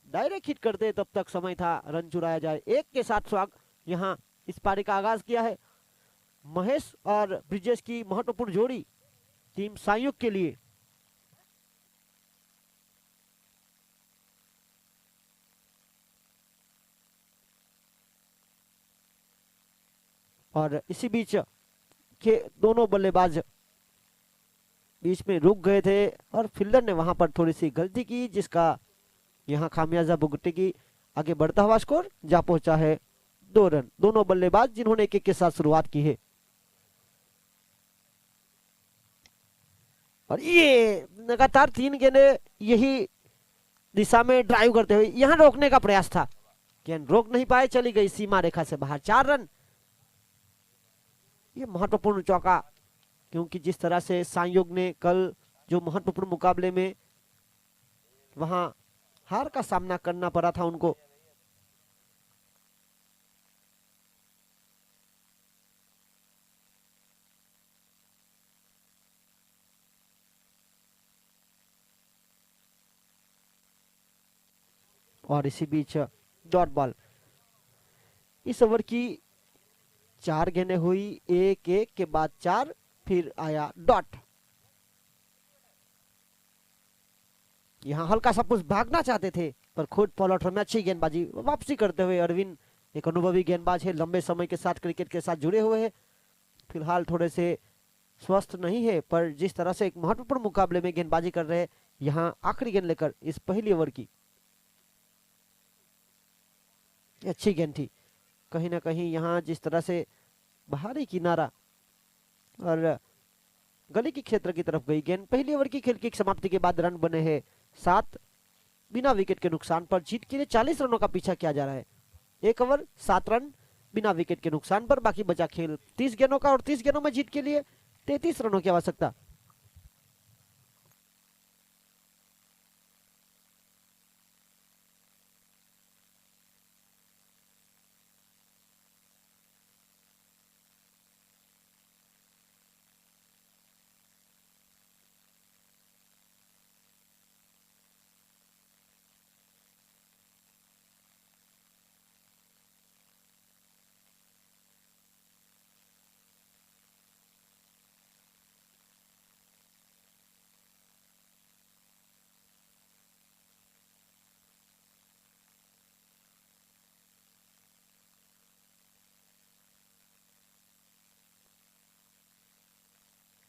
डायरेक्ट हिट करते तब तक समय था रन चुराया जाए। एक के साथ स्वागत यहां इस पारी का आगाज किया है महेश और ब्रिजेश की महत्वपूर्ण जोड़ी टीम संयुक्त के लिए। और इसी बीच के दोनों बल्लेबाज बीच में रुक गए थे और फील्डर ने वहां पर थोड़ी सी गलती की, जिसका यहां खामियाजा भुगतेगी। आगे बढ़ता हुआ स्कोर जा पहुंचा है 2 रन। दोनों बल्लेबाज जिन्होंने एक के साथ शुरुआत की है। और ये लगातार 3 गेंदें यही दिशा में ड्राइव करते हुए यहां रोकने का प्रयास था, गेंद रोक नहीं पाए, चली गई सीमा रेखा से बाहर। 4 रन। ये महत्वपूर्ण चौका, क्योंकि जिस तरह से संयोग ने कल जो महत्वपूर्ण मुकाबले में वहां हार का सामना करना पड़ा था उनको, और इसी बीच डॉट बॉल। इस ओवर की 4 गेंदें हुई, 1-1 के बाद 4, फिर आया डॉट। यहां हल्का सा पुश, भागना चाहते थे पर खुद पॉलॉटर में अच्छी गेंदबाजी वापसी करते हुए अरविंद एक अनुभवी गेंदबाज है, लंबे समय के साथ क्रिकेट के साथ जुड़े हुए हैं। फिलहाल थोड़े से स्वस्थ नहीं है, पर जिस तरह से एक महत्वपूर्ण मुकाबले में गेंदबाजी कर रहे हैं, यहां आखिरी गेंद लेकर इस पहली ओवर की अच्छी गेंद थी। कहीं ना कहीं यहां जिस तरह से बाहरी किनारा और गली की क्षेत्र की तरफ गई गेंद। पहली ओवर की खेल की समाप्ति के बाद रन बने हैं 7 बिना विकेट के नुकसान पर। जीत के लिए 40 रनों का पीछा किया जा रहा है। 1 ओवर 7 रन बिना विकेट के नुकसान पर। बाकी बचा खेल 30 गेंदों का और 30 गेंदों में जीत के लिए 33 रनों की आवश्यकता।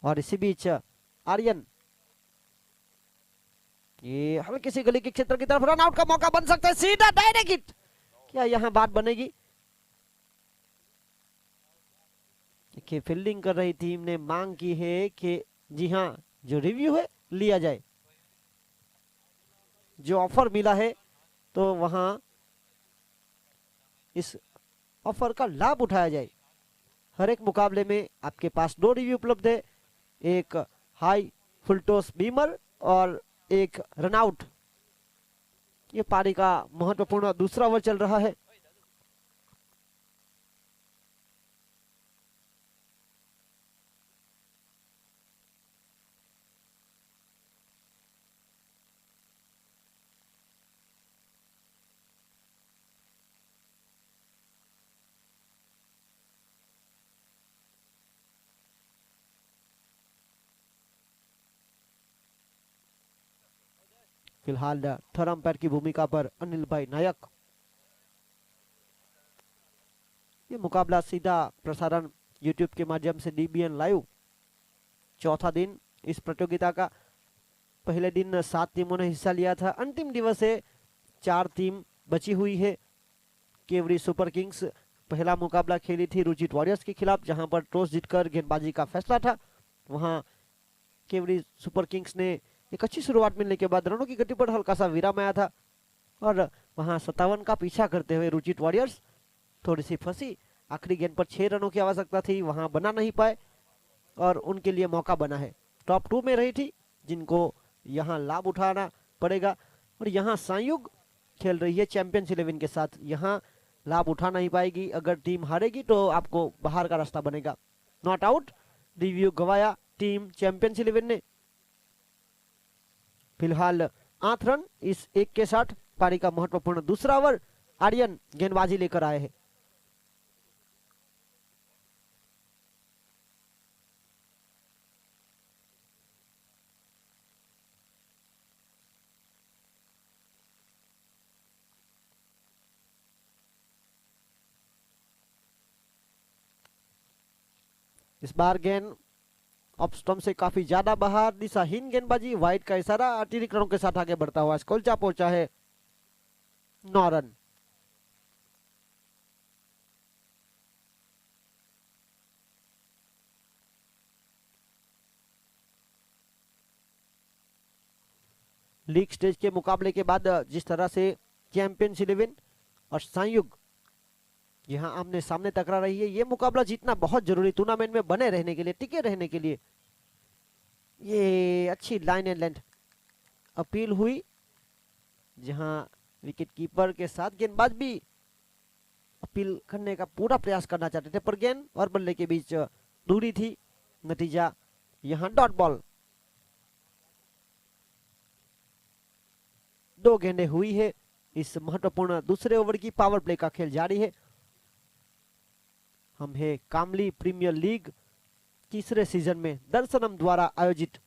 और इसी बीच आर्यन ये हल्के से गली के क्षेत्र की तरफ रन आउट का मौका बन सकता है। सीधा डायरेक्ट हिट, क्या यहां बात बनेगी? देखिए फील्डिंग कर रही टीम ने मांग की है कि जी हां जो रिव्यू है लिया जाए, जो ऑफर मिला है तो वहां इस ऑफर का लाभ उठाया जाए। हर एक मुकाबले में आपके पास 2 रिव्यू उपलब्ध है, एक हाई फुल टॉस बीमर और एक रनआउट। ये पारी का महत्वपूर्ण दूसरा ओवर चल रहा है। फिलहाल थर्ड अंपायर की भूमिका पर अनिल भाई नायक। ये मुकाबला सीधा प्रसारण यूट्यूब के माध्यम से डीबीएन लाइव। चौथा दिन इस प्रतियोगिता का। पहले दिन 7 टीमों ने हिस्सा लिया था। अंतिम दिवस है, 4 टीम बची हुई है। केवरी सुपर किंग्स पहला मुकाबला खेली थी रुचित वॉरियर्स के खिलाफ, जहां पर टॉस जीतकर गेंदबाजी का फैसला था। वहां केवरी सुपर किंग्स ने एक अच्छी शुरुआत मिलने के बाद रनों की गति पर हल्का सा विराम आया था और वहां 57 का पीछा करते हुए रुचित वॉरियर्स थोड़ी सी फंसी। आखिरी गेंद पर 6 रनों की आवश्यकता थी, वहां बना नहीं पाए और उनके लिए मौका बना है। टॉप 2 में रही थी, जिनको यहां लाभ उठाना पड़ेगा। और यहां संयुग खेल रही है चैंपियंस 11 के साथ, यहां लाभ उठा नहीं पाएगी। अगर टीम हारेगी तो आपको बाहर का रास्ता बनेगा। नॉट आउट रिव्यू गवाया टीम चैंपियंस 11 ने। फिलहाल 8 रन इस 1 के साथ पारी का महत्वपूर्ण दूसरा ओवर आर्यन गेंदबाजी लेकर आए हैं। इस बार गेंद ऑफ स्टंप से काफी ज्यादा बाहर, दिशाहीन गेंदबाजी, वाइड का इशारा, अतिरिक्त रनों के साथ आगे बढ़ता हुआ स्कोलचा पहुंचा है 9 रन। लीग स्टेज के मुकाबले के बाद जिस तरह से चैंपियंस 11 और संयुग यहां आमने सामने टकरा रही है, ये मुकाबला जीतना बहुत जरूरी टूर्नामेंट में बने रहने के लिए, टिके रहने के लिए। ये अच्छी लाइन एंड लेंथ अपील हुई, जहां विकेट कीपर के साथ गेंदबाज भी अपील करने का पूरा प्रयास करना चाहते थे, पर गेंद और बल्ले के बीच दूरी थी। नतीजा यहां डॉट बॉल। 2 गेंदें हुई है। इस महत्वपूर्ण दूसरे ओवर की पावर प्ले का खेल जारी है। हम है कामली प्रीमियर लीग तीसरे सीजन में दर्शनम द्वारा आयोजित।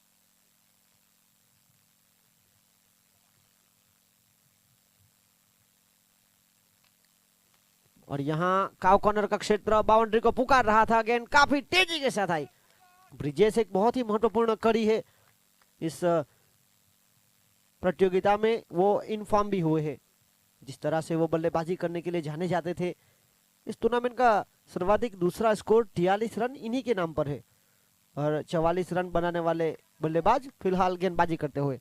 और यहां काव कॉर्नर का क्षेत्र बाउंड्री को पुकार रहा था। गेंद काफी तेजी के साथ आई। ब्रिजेश एक बहुत ही महत्वपूर्ण कड़ी है इस प्रतियोगिता में, वो इनफॉर्म भी हुए हैं। जिस तरह से वो बल्लेबाजी करने के लिए जाने जाते थे। इस टूर्नामेंट का सर्वाधिक दूसरा स्कोर 43 रन इन्हीं के नाम पर है। और 44 रन बनाने वाले बल्लेबाज फिलहाल गेंदबाजी करते हुए।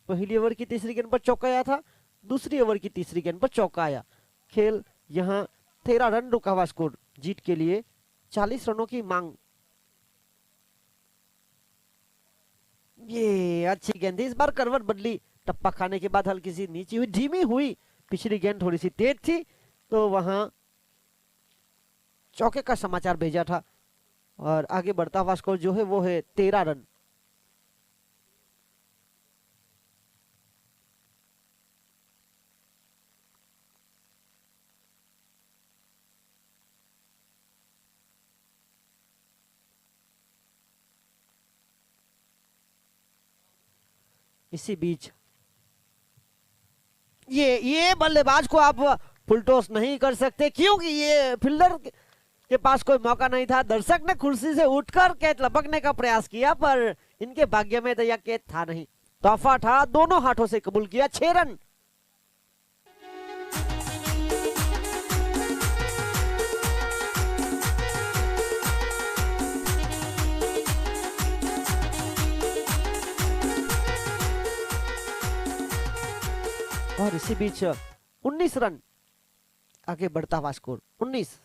पहली ओवर की तीसरी गेंद पर चौका आया था, दूसरी ओवर की तीसरी गेंद पर चौका आया। खेल यहाँ 13 रन रुका हुआ स्कोर, जीत के लिए 40 रनों की मांग। ये अच्छी गेंद थी, इस बार करवट बदली, टप्पा खाने के बाद हल्की सी नीची हुई, धीमी हुई। पिछली गेंद थोड़ी सी तेज थी तो वहां चौके का समाचार भेजा था और आगे बढ़ता हुआ स्कोर जो है वो है 13 रन। इसी बीच ये बल्लेबाज को आप फुल टॉस नहीं कर सकते क्योंकि ये फील्डर के पास कोई मौका नहीं था। दर्शक ने कुर्सी से उठकर कैच लपकने का प्रयास किया पर इनके भाग्य में तो यह कैच था नहीं, तोहफा था, दोनों हाथों से कबूल किया। 6 रन। और इसी बीच 19 रन, आगे बढ़ता हुआ स्कोर 19।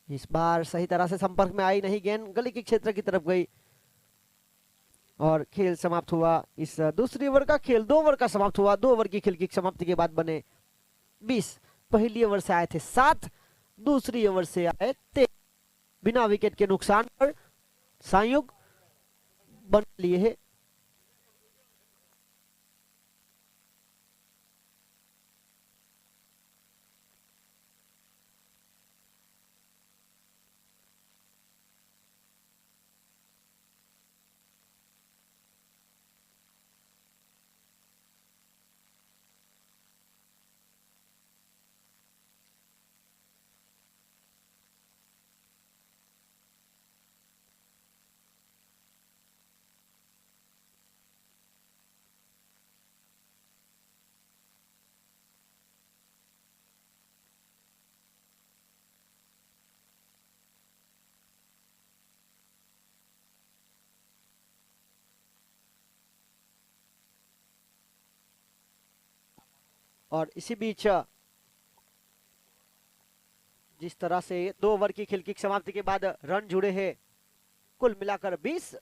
इस बार सही तरह से संपर्क में आई नहीं गेंद, गली के क्षेत्र की तरफ गई और खेल समाप्त हुआ। इस दूसरी ओवर का खेल 2 ओवर का समाप्त हुआ। 2 ओवर की खेल की समाप्ति के बाद बने 20। पहली ओवर से आए थे 7, दूसरी ओवर से आए 13। बिना विकेट के नुकसान पर संयुक्त बन लिए है। और इसी बीच जिस तरह से 2 ओवर की खेल की समाप्ति के बाद रन जुड़े हैं, कुल मिलाकर 20।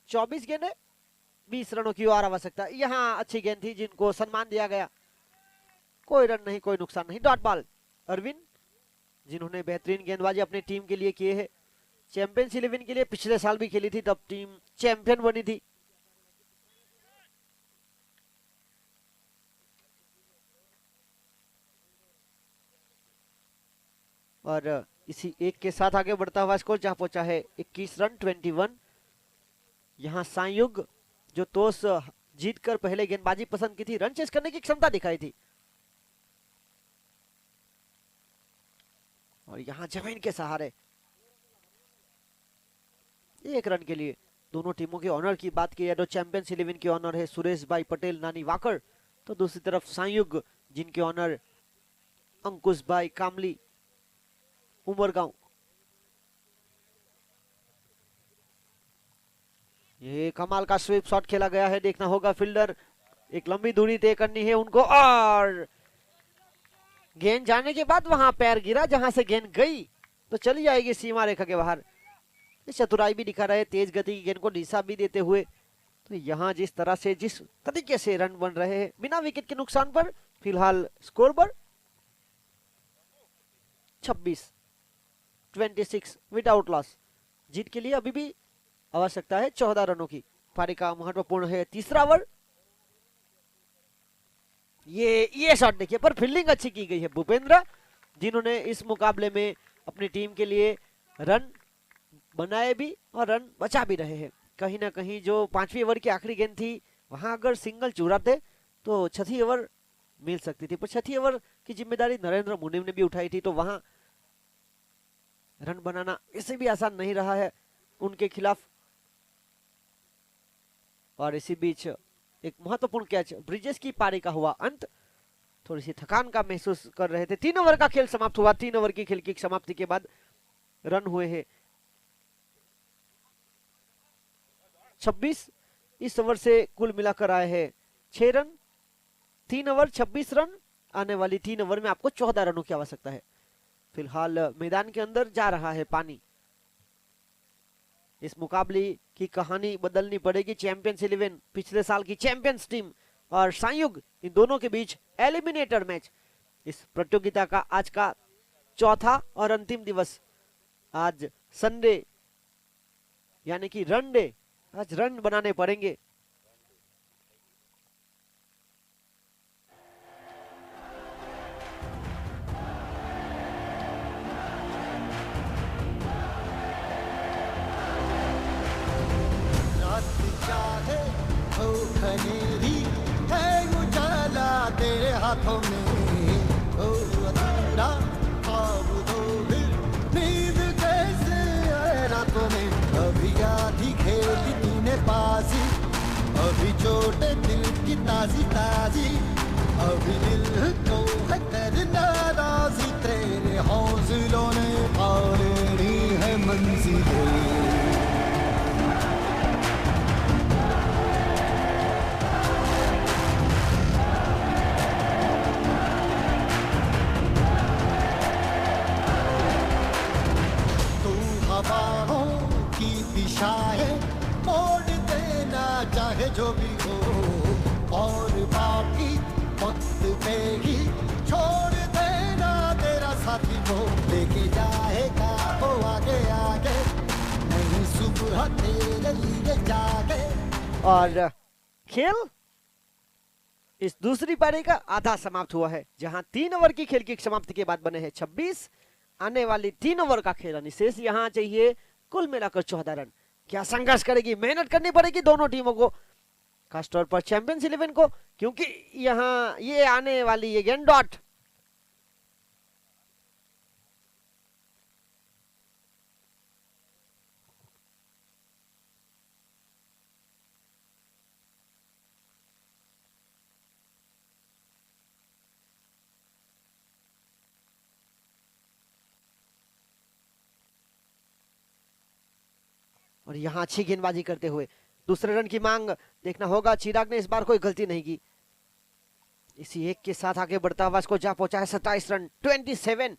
24 गेंदें 20 रनों की और आवश्यकता। यहां अच्छी गेंद थी जिनको सम्मान दिया गया, कोई रन नहीं, कोई नुकसान नहीं। Dot ball. अरविंद जिन्होंने बेहतरीन गेंदबाजी अपनी टीम के लिए किए है, चैंपियंस 11 के लिए पिछले साल भी खेली थी, तब टीम चैंपियन बनी थी। और इसी एक के साथ आगे बढ़ता हुआ स्कोर जहां पहुंचा है 21 रन 21। यहां संयुग जो टॉस जीतकर पहले गेंदबाजी पसंद की थी, रन चेस करने की क्षमता दिखाई थी और यहां जमीन के सहारे 1 रन के लिए दोनों टीमों के ऑनर की बात की जाए तो चैंपियंस 11 के ऑनर है सुरेश भाई पटेल नानी वाकर, तो दूसरी तरफ संयुग जिनके ऑनर अंकुश भाई कामली उमरगांव। ये कमाल का स्वीप शॉट खेला गया है, देखना होगा फील्डर, एक लंबी दूरी तय करनी है उनको और गेंद जाने के बाद वहां पैर गिरा, जहां से गेंद गई तो चली जाएगी सीमा रेखा के बाहर। चतुराई भी दिखा रहे, तेज गति की गेंद को दिशा भी देते हुए। तो यहां जिस तरह से जिस तरीके से रन बन रहे हैं बिना विकेट के नुकसान पर, फिलहाल स्कोर पर 26 विदाउट लॉस। जीत के लिए अभी भी आवश्यकता है 14 रनों की। पारी का महत्वपूर्ण है तीसरा ओवर। ये शॉट देखिए, पर फील्डिंग अच्छी की गई है भूपेंद्र, जिन्होंने इस मुकाबले में अपनी टीम के लिए रन बनाए भी और रन बचा भी रहे हैं। कहीं ना कहीं जो 5वीं ओवर की आखिरी गेंद थी वहां अगर सिंगल चुराते तो 6वीं ओवर मिल सकती थी, पर 6वीं ओवर की जिम्मेदारी नरेंद्र मुनीम ने भी उठाई थी, तो वहां रन बनाना इसे भी आसान नहीं रहा है उनके खिलाफ। और इसी बीच एक महत्वपूर्ण कैच, ब्रिजेश की पारी का हुआ अंत। थोड़ी सी थकान का महसूस कर रहे थे। 3 ओवर का खेल समाप्त हुआ। 3 ओवर की खेल की समाप्ति के बाद रन हुए हैं 26। इस ओवर से कुल मिलाकर आए हैं 6 रन। 3 over 26 run. आने वाली 3 ओवर में आपको 14 रनों की आवश्यकता है। फिलहाल मैदान के अंदर जा रहा है पानी। इस मुकाबले की कहानी बदलनी पड़ेगी। चैंपियंस 11 पिछले साल की चैंपियंस टीम और संयुग, इन दोनों के बीच एलिमिनेटर मैच। इस प्रतियोगिता का आज का चौथा और अंतिम दिवस। आज संडे यानी कि रन डे। आज रन बनाने पड़ेंगे। चाहे हो खनेरी है उजाला तेरे हाथों में, हो अधूरा ख्वाब दो फिर नींद कैसे आए रातों में। अभी आधी खेली तूने बाजी, अभी चोटे दिल की ताजी ताजी, अभी दिल को है करना राजी। तेरे हौसलों ने पालेनी है मंजिलें। हवाओं की दिशाएं मोड़ देना चाहे जो भी हो, और बाकी वक्त पे ही छोड़ देना तेरा साथी वो। लेके जाएगा वो आगे आगे, नहीं सुबह तेरे लिए जागे। और खेल इस दूसरी पारी का आधा समाप्त हुआ है, जहां 3 ओवर की खेल की समाप्ति के बाद बने हैं 26। आने वाली 3 ओवर का खेल निशेष यहां चाहिए कुल मिलाकर 14 रन। क्या संघर्ष करेगी, मेहनत करनी पड़ेगी दोनों टीमों को, खासतौर पर चैंपियंस 11 को, क्योंकि यहां ये आने वाली ये गेंद डॉट और यहां अच्छी गेंदबाजी करते हुए दूसरे रन की मांग देखना होगा। चिराग ने इस बार कोई गलती नहीं की। इसी एक के साथ आगे बढ़ता हुआ इसको जा पहुंचा है 27 रन 27।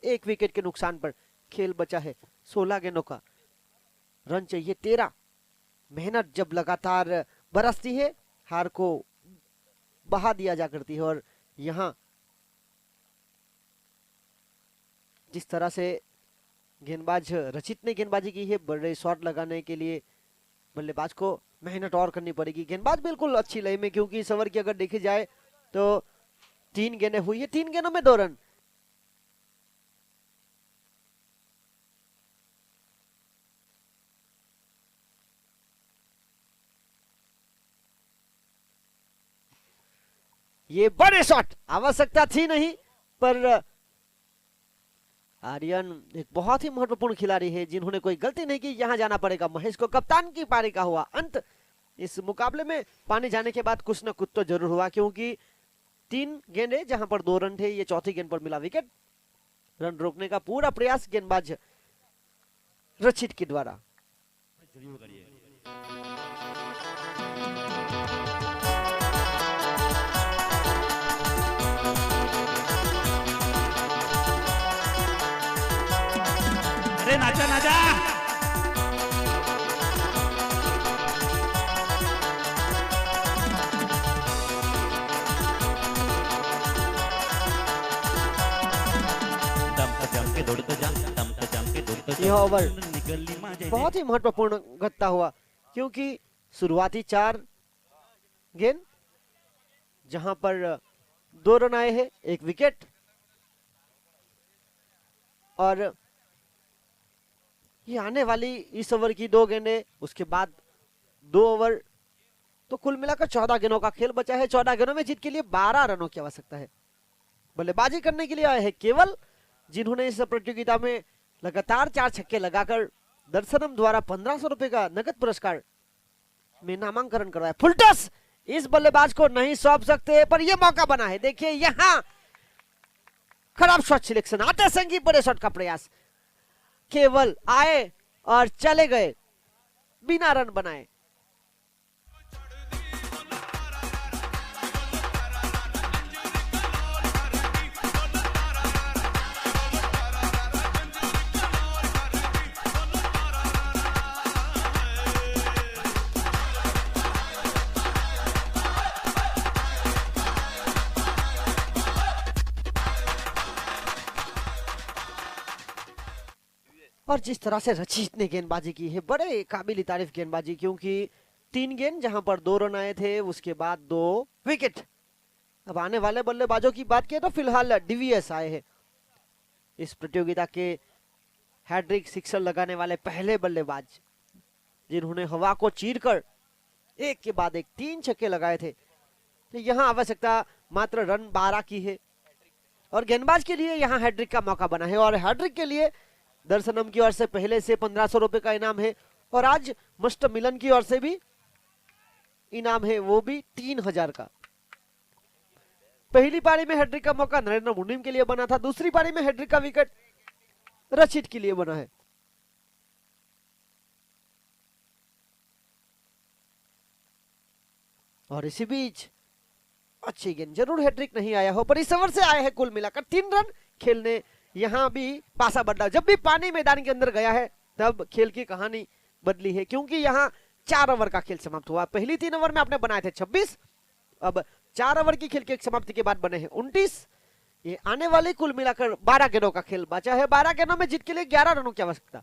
एक विकेट के नुकसान पर खेल बचा है 16 गेंदों का। रन चाहिए 13। मेहनत जब लगातार बरसती है, हार को बहा दिया जा करती है। और यहां जिस तरह से गेंदबाज रचित ने गेंदबाजी की है, बड़े शॉट लगाने के लिए बल्लेबाज को मेहनत और करनी पड़ेगी। गेंदबाज बिल्कुल अच्छी लय में, क्योंकि इस ओवर की अगर देखी जाए तो 3 गेंदें हुई है, 3 गेंदों में 2 रन। ये बड़े शॉट आवश्यकता थी नहीं, पर आर्यन एक बहुत ही महत्वपूर्ण खिलाड़ी है जिन्होंने कोई गलती नहीं की। यहां जाना पड़ेगा महेश को। कप्तान की पारी का हुआ अंत। इस मुकाबले में पानी जाने के बाद कुछ न कुछ तो जरूर हुआ, क्योंकि 3 गेंदें जहां पर 2 रन थे, ये चौथी गेंद पर मिला विकेट। रन रोकने का पूरा प्रयास गेंदबाज रचित के द्वारा। अरे नाचा नाचा। यह ओवर बहुत ही महत्वपूर्ण घटता हुआ, क्योंकि शुरुआती 4 गेंद जहां पर 2 रन आए हैं, 1 विकेट। और ये आने वाली इस ओवर की 2 गेंदें, उसके बाद 2 ओवर, तो कुल मिलाकर 14 गेंदों का खेल बचा है। 14 गेंदों में जीत के लिए 12 रनों की आवश्यकता है। बल्लेबाजी करने के लिए आए हैं केवल, जिन्होंने इस प्रतियोगिता में लगातार 4 छक्के लगाकर दर्शनम द्वारा 1500 रुपए का नगद पुरस्कार में नामांकन करवाया। फुल टॉस, इस बल्लेबाज को नहीं सौंप सकते, पर यह मौका बना है। देखिए यहां खराब शॉट सिलेक्शन, आते संगी बड़े शॉट का प्रयास, केवल आए और चले गए बिना रन बनाए। और जिस तरह से रचित ने गेंदबाजी की है, बड़े काबिल तारीफ गेंदबाजी, क्योंकि 3 गेंद जहां पर 2 रन आए थे, उसके बाद 2 विकेट। अब आने वाले बल्लेबाजों की बात करें तो फिलहाल डीवीएस आए हैं इस प्रतियोगिता के हैट्रिक सिक्सर लगाने वाले पहले बल्लेबाज, जिन्होंने हवा को चीरकर एक के बाद एक 3 छक्के लगाए थे। तो यहां आवश्यकता मात्र रन 12 की है और गेंदबाज के लिए यहां हैट्रिक का मौका बना है। और हैट्रिक के लिए दर्शनम की ओर से पहले से 1500 रुपए का इनाम है और आज मस्ट मिलन की ओर से भी इनाम है, वो भी 3000 का। पहली पारी में हैट्रिक का मौका नरेंद्र मुनीम के लिए बना था, दूसरी पारी में हैट्रिक का विकेट रचित के लिए बना है। और इसी बीच अच्छी गेंद, जरूर हैट्रिक नहीं आया हो पर इस ओवर से आए हैं कुल मिलाकर 3 रन खेलने। यहां भी पासा बदला, जब भी पानी मैदान के अंदर गया है तब खेल की कहानी बदली है, क्योंकि यहां 4 ओवर का खेल समाप्त हुआ। पहली 3 ओवर में आपने बनाए थे 26, अब 4 ओवर की खेल की समाप्ति के बाद बने हैं 29। ये आने वाले कुल मिलाकर 12 गेंदों का खेल बचा है। 12 गेंदों में जीत के लिए 11 रनों की आवश्यकता।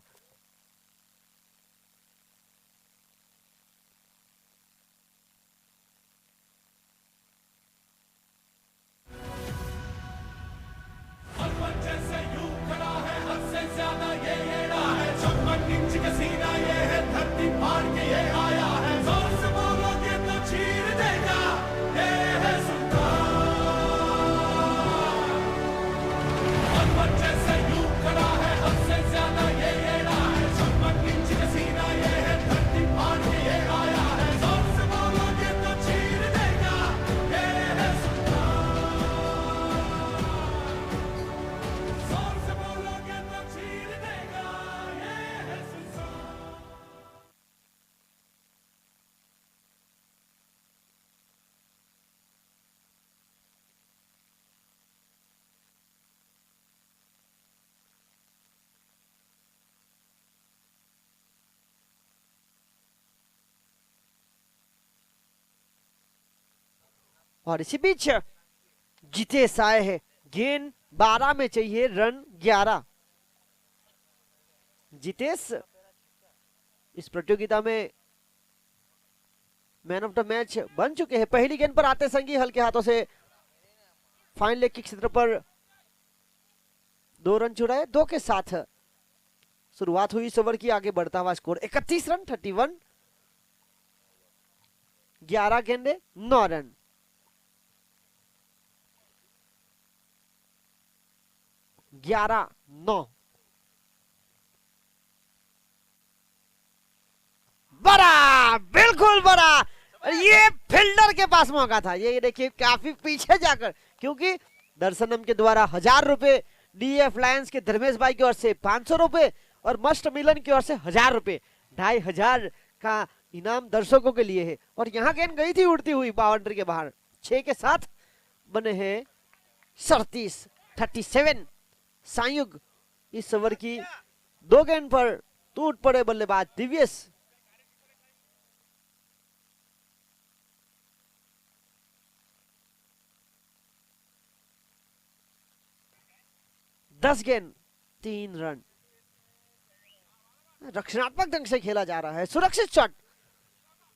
और इसी बीच जितेश आए हैं, गेंद 12 में चाहिए रन 11। जितेश इस प्रतियोगिता में मैन ऑफ द मैच बन चुके हैं। पहली गेंद पर आते संगी हल्के हाथों से फाइन लेग के क्षेत्र पर 2 रन छुड़ाए। 2 के साथ शुरुआत हुई इस ओवर की, आगे बढ़ता हुआ स्कोर 31 रन 31, 11 गेंदे 9 रन। ग्यारह 9 बड़ा, बिल्कुल बड़ा। ये फील्डर के पास मौका था, ये देखिए काफी पीछे जाकर, क्योंकि दर्शनम के द्वारा 1000 रुपए, डीएफ लायंस के धर्मेश भाई की ओर से 500 रुपए और मस्ट मिलन की ओर से 1000 रुपए, 2500 का इनाम दर्शकों के लिए है। और यहाँ गेंद गई थी उड़ती हुई बाउंड्री के बाहर। 6 के साथ बने हैं 37 संयुग। इस ओवर की 2 गेंद पर टूट पड़े बल्लेबाज दिव्यस। दस गेंद 3 रन। रक्षणात्मक ढंग से खेला जा रहा है, सुरक्षित शॉट,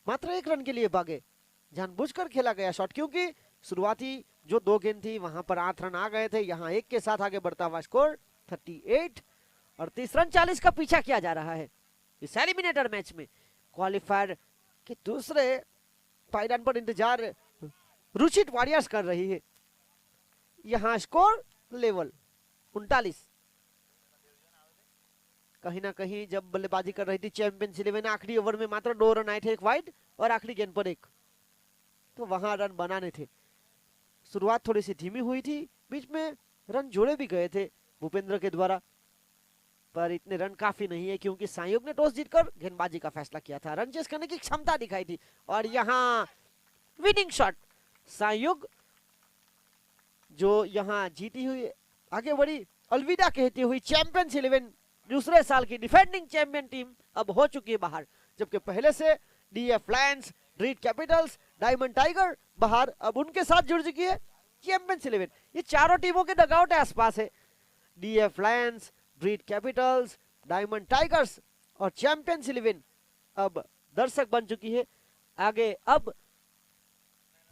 मात्र 1 रन के लिए भागे। जानबूझकर खेला गया शॉट, क्योंकि शुरुआती जो 2 गेंद थी वहां पर 8 रन आ गए थे। यहाँ 1 के साथ आगे बढ़ता हुआ स्कोर 38 और 30 रन 40 का पीछा किया जा रहा है इस एलिमिनेटर मैच में। क्वालिफायर के दूसरे पायदान पर इंतजार रुचित वॉरियर्स कर रही है। यहाँ स्कोर लेवल 39। कहीं ना कहीं जब बल्लेबाजी कर रही थी चैंपियंस 11, आखिरी ओवर में मात्र 2 रन आए थे, 1 वाइड और आखिरी गेंद पर 1। तो वहां रन बनाने थे। शुरुआत थोड़ी सी धीमी हुई थी, बीच में रन जोड़े भी गए थे भूपेंद्र के द्वारा, पर इतने रन काफी नहीं है क्योंकि संयोग ने टॉस जीतकर गेंदबाजी का फैसला किया था। रन चेस करने की क्षमता दिखाई थी और यहाँ विनिंग शॉट संयोग जो यहाँ जीती हुई आगे बढ़ी, अलविदा कहती हुई चैंपियंस 11 दूसरे साल की डिफेंडिंग चैंपियन टीम अब हो चुकी है बाहर, जबकि पहले से DF Lions, read Capitals, diamond tiger बाहर, अब उनके साथ जुड़ चुकी है चैंपियंस 11। ये चारों टीमों के डगआउट है आसपास है, DF Lions, read Capitals, diamond tigers और चैंपियंस 11 अब दर्शक बन चुकी है। आगे अब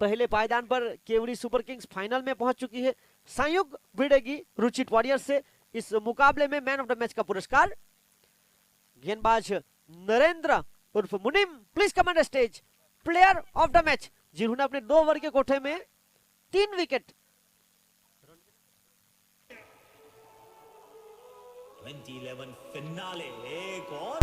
पहले पायदान पर केवड़ी सुपर किंग्स फाइनल में पहुंच चुकी है। संयुक्त भिड़ेगी रुचित वॉरियर्स से। इस मुकाबले में मैन ऑफ द मैच का पुरस्कार गेंदबाज नरेंद्र उर्फ Munim, please come on the stage, player of the match, जिन्होंने अपने 2 ओवर के कोठे में 3 विकेट 2011 फिनाले एक और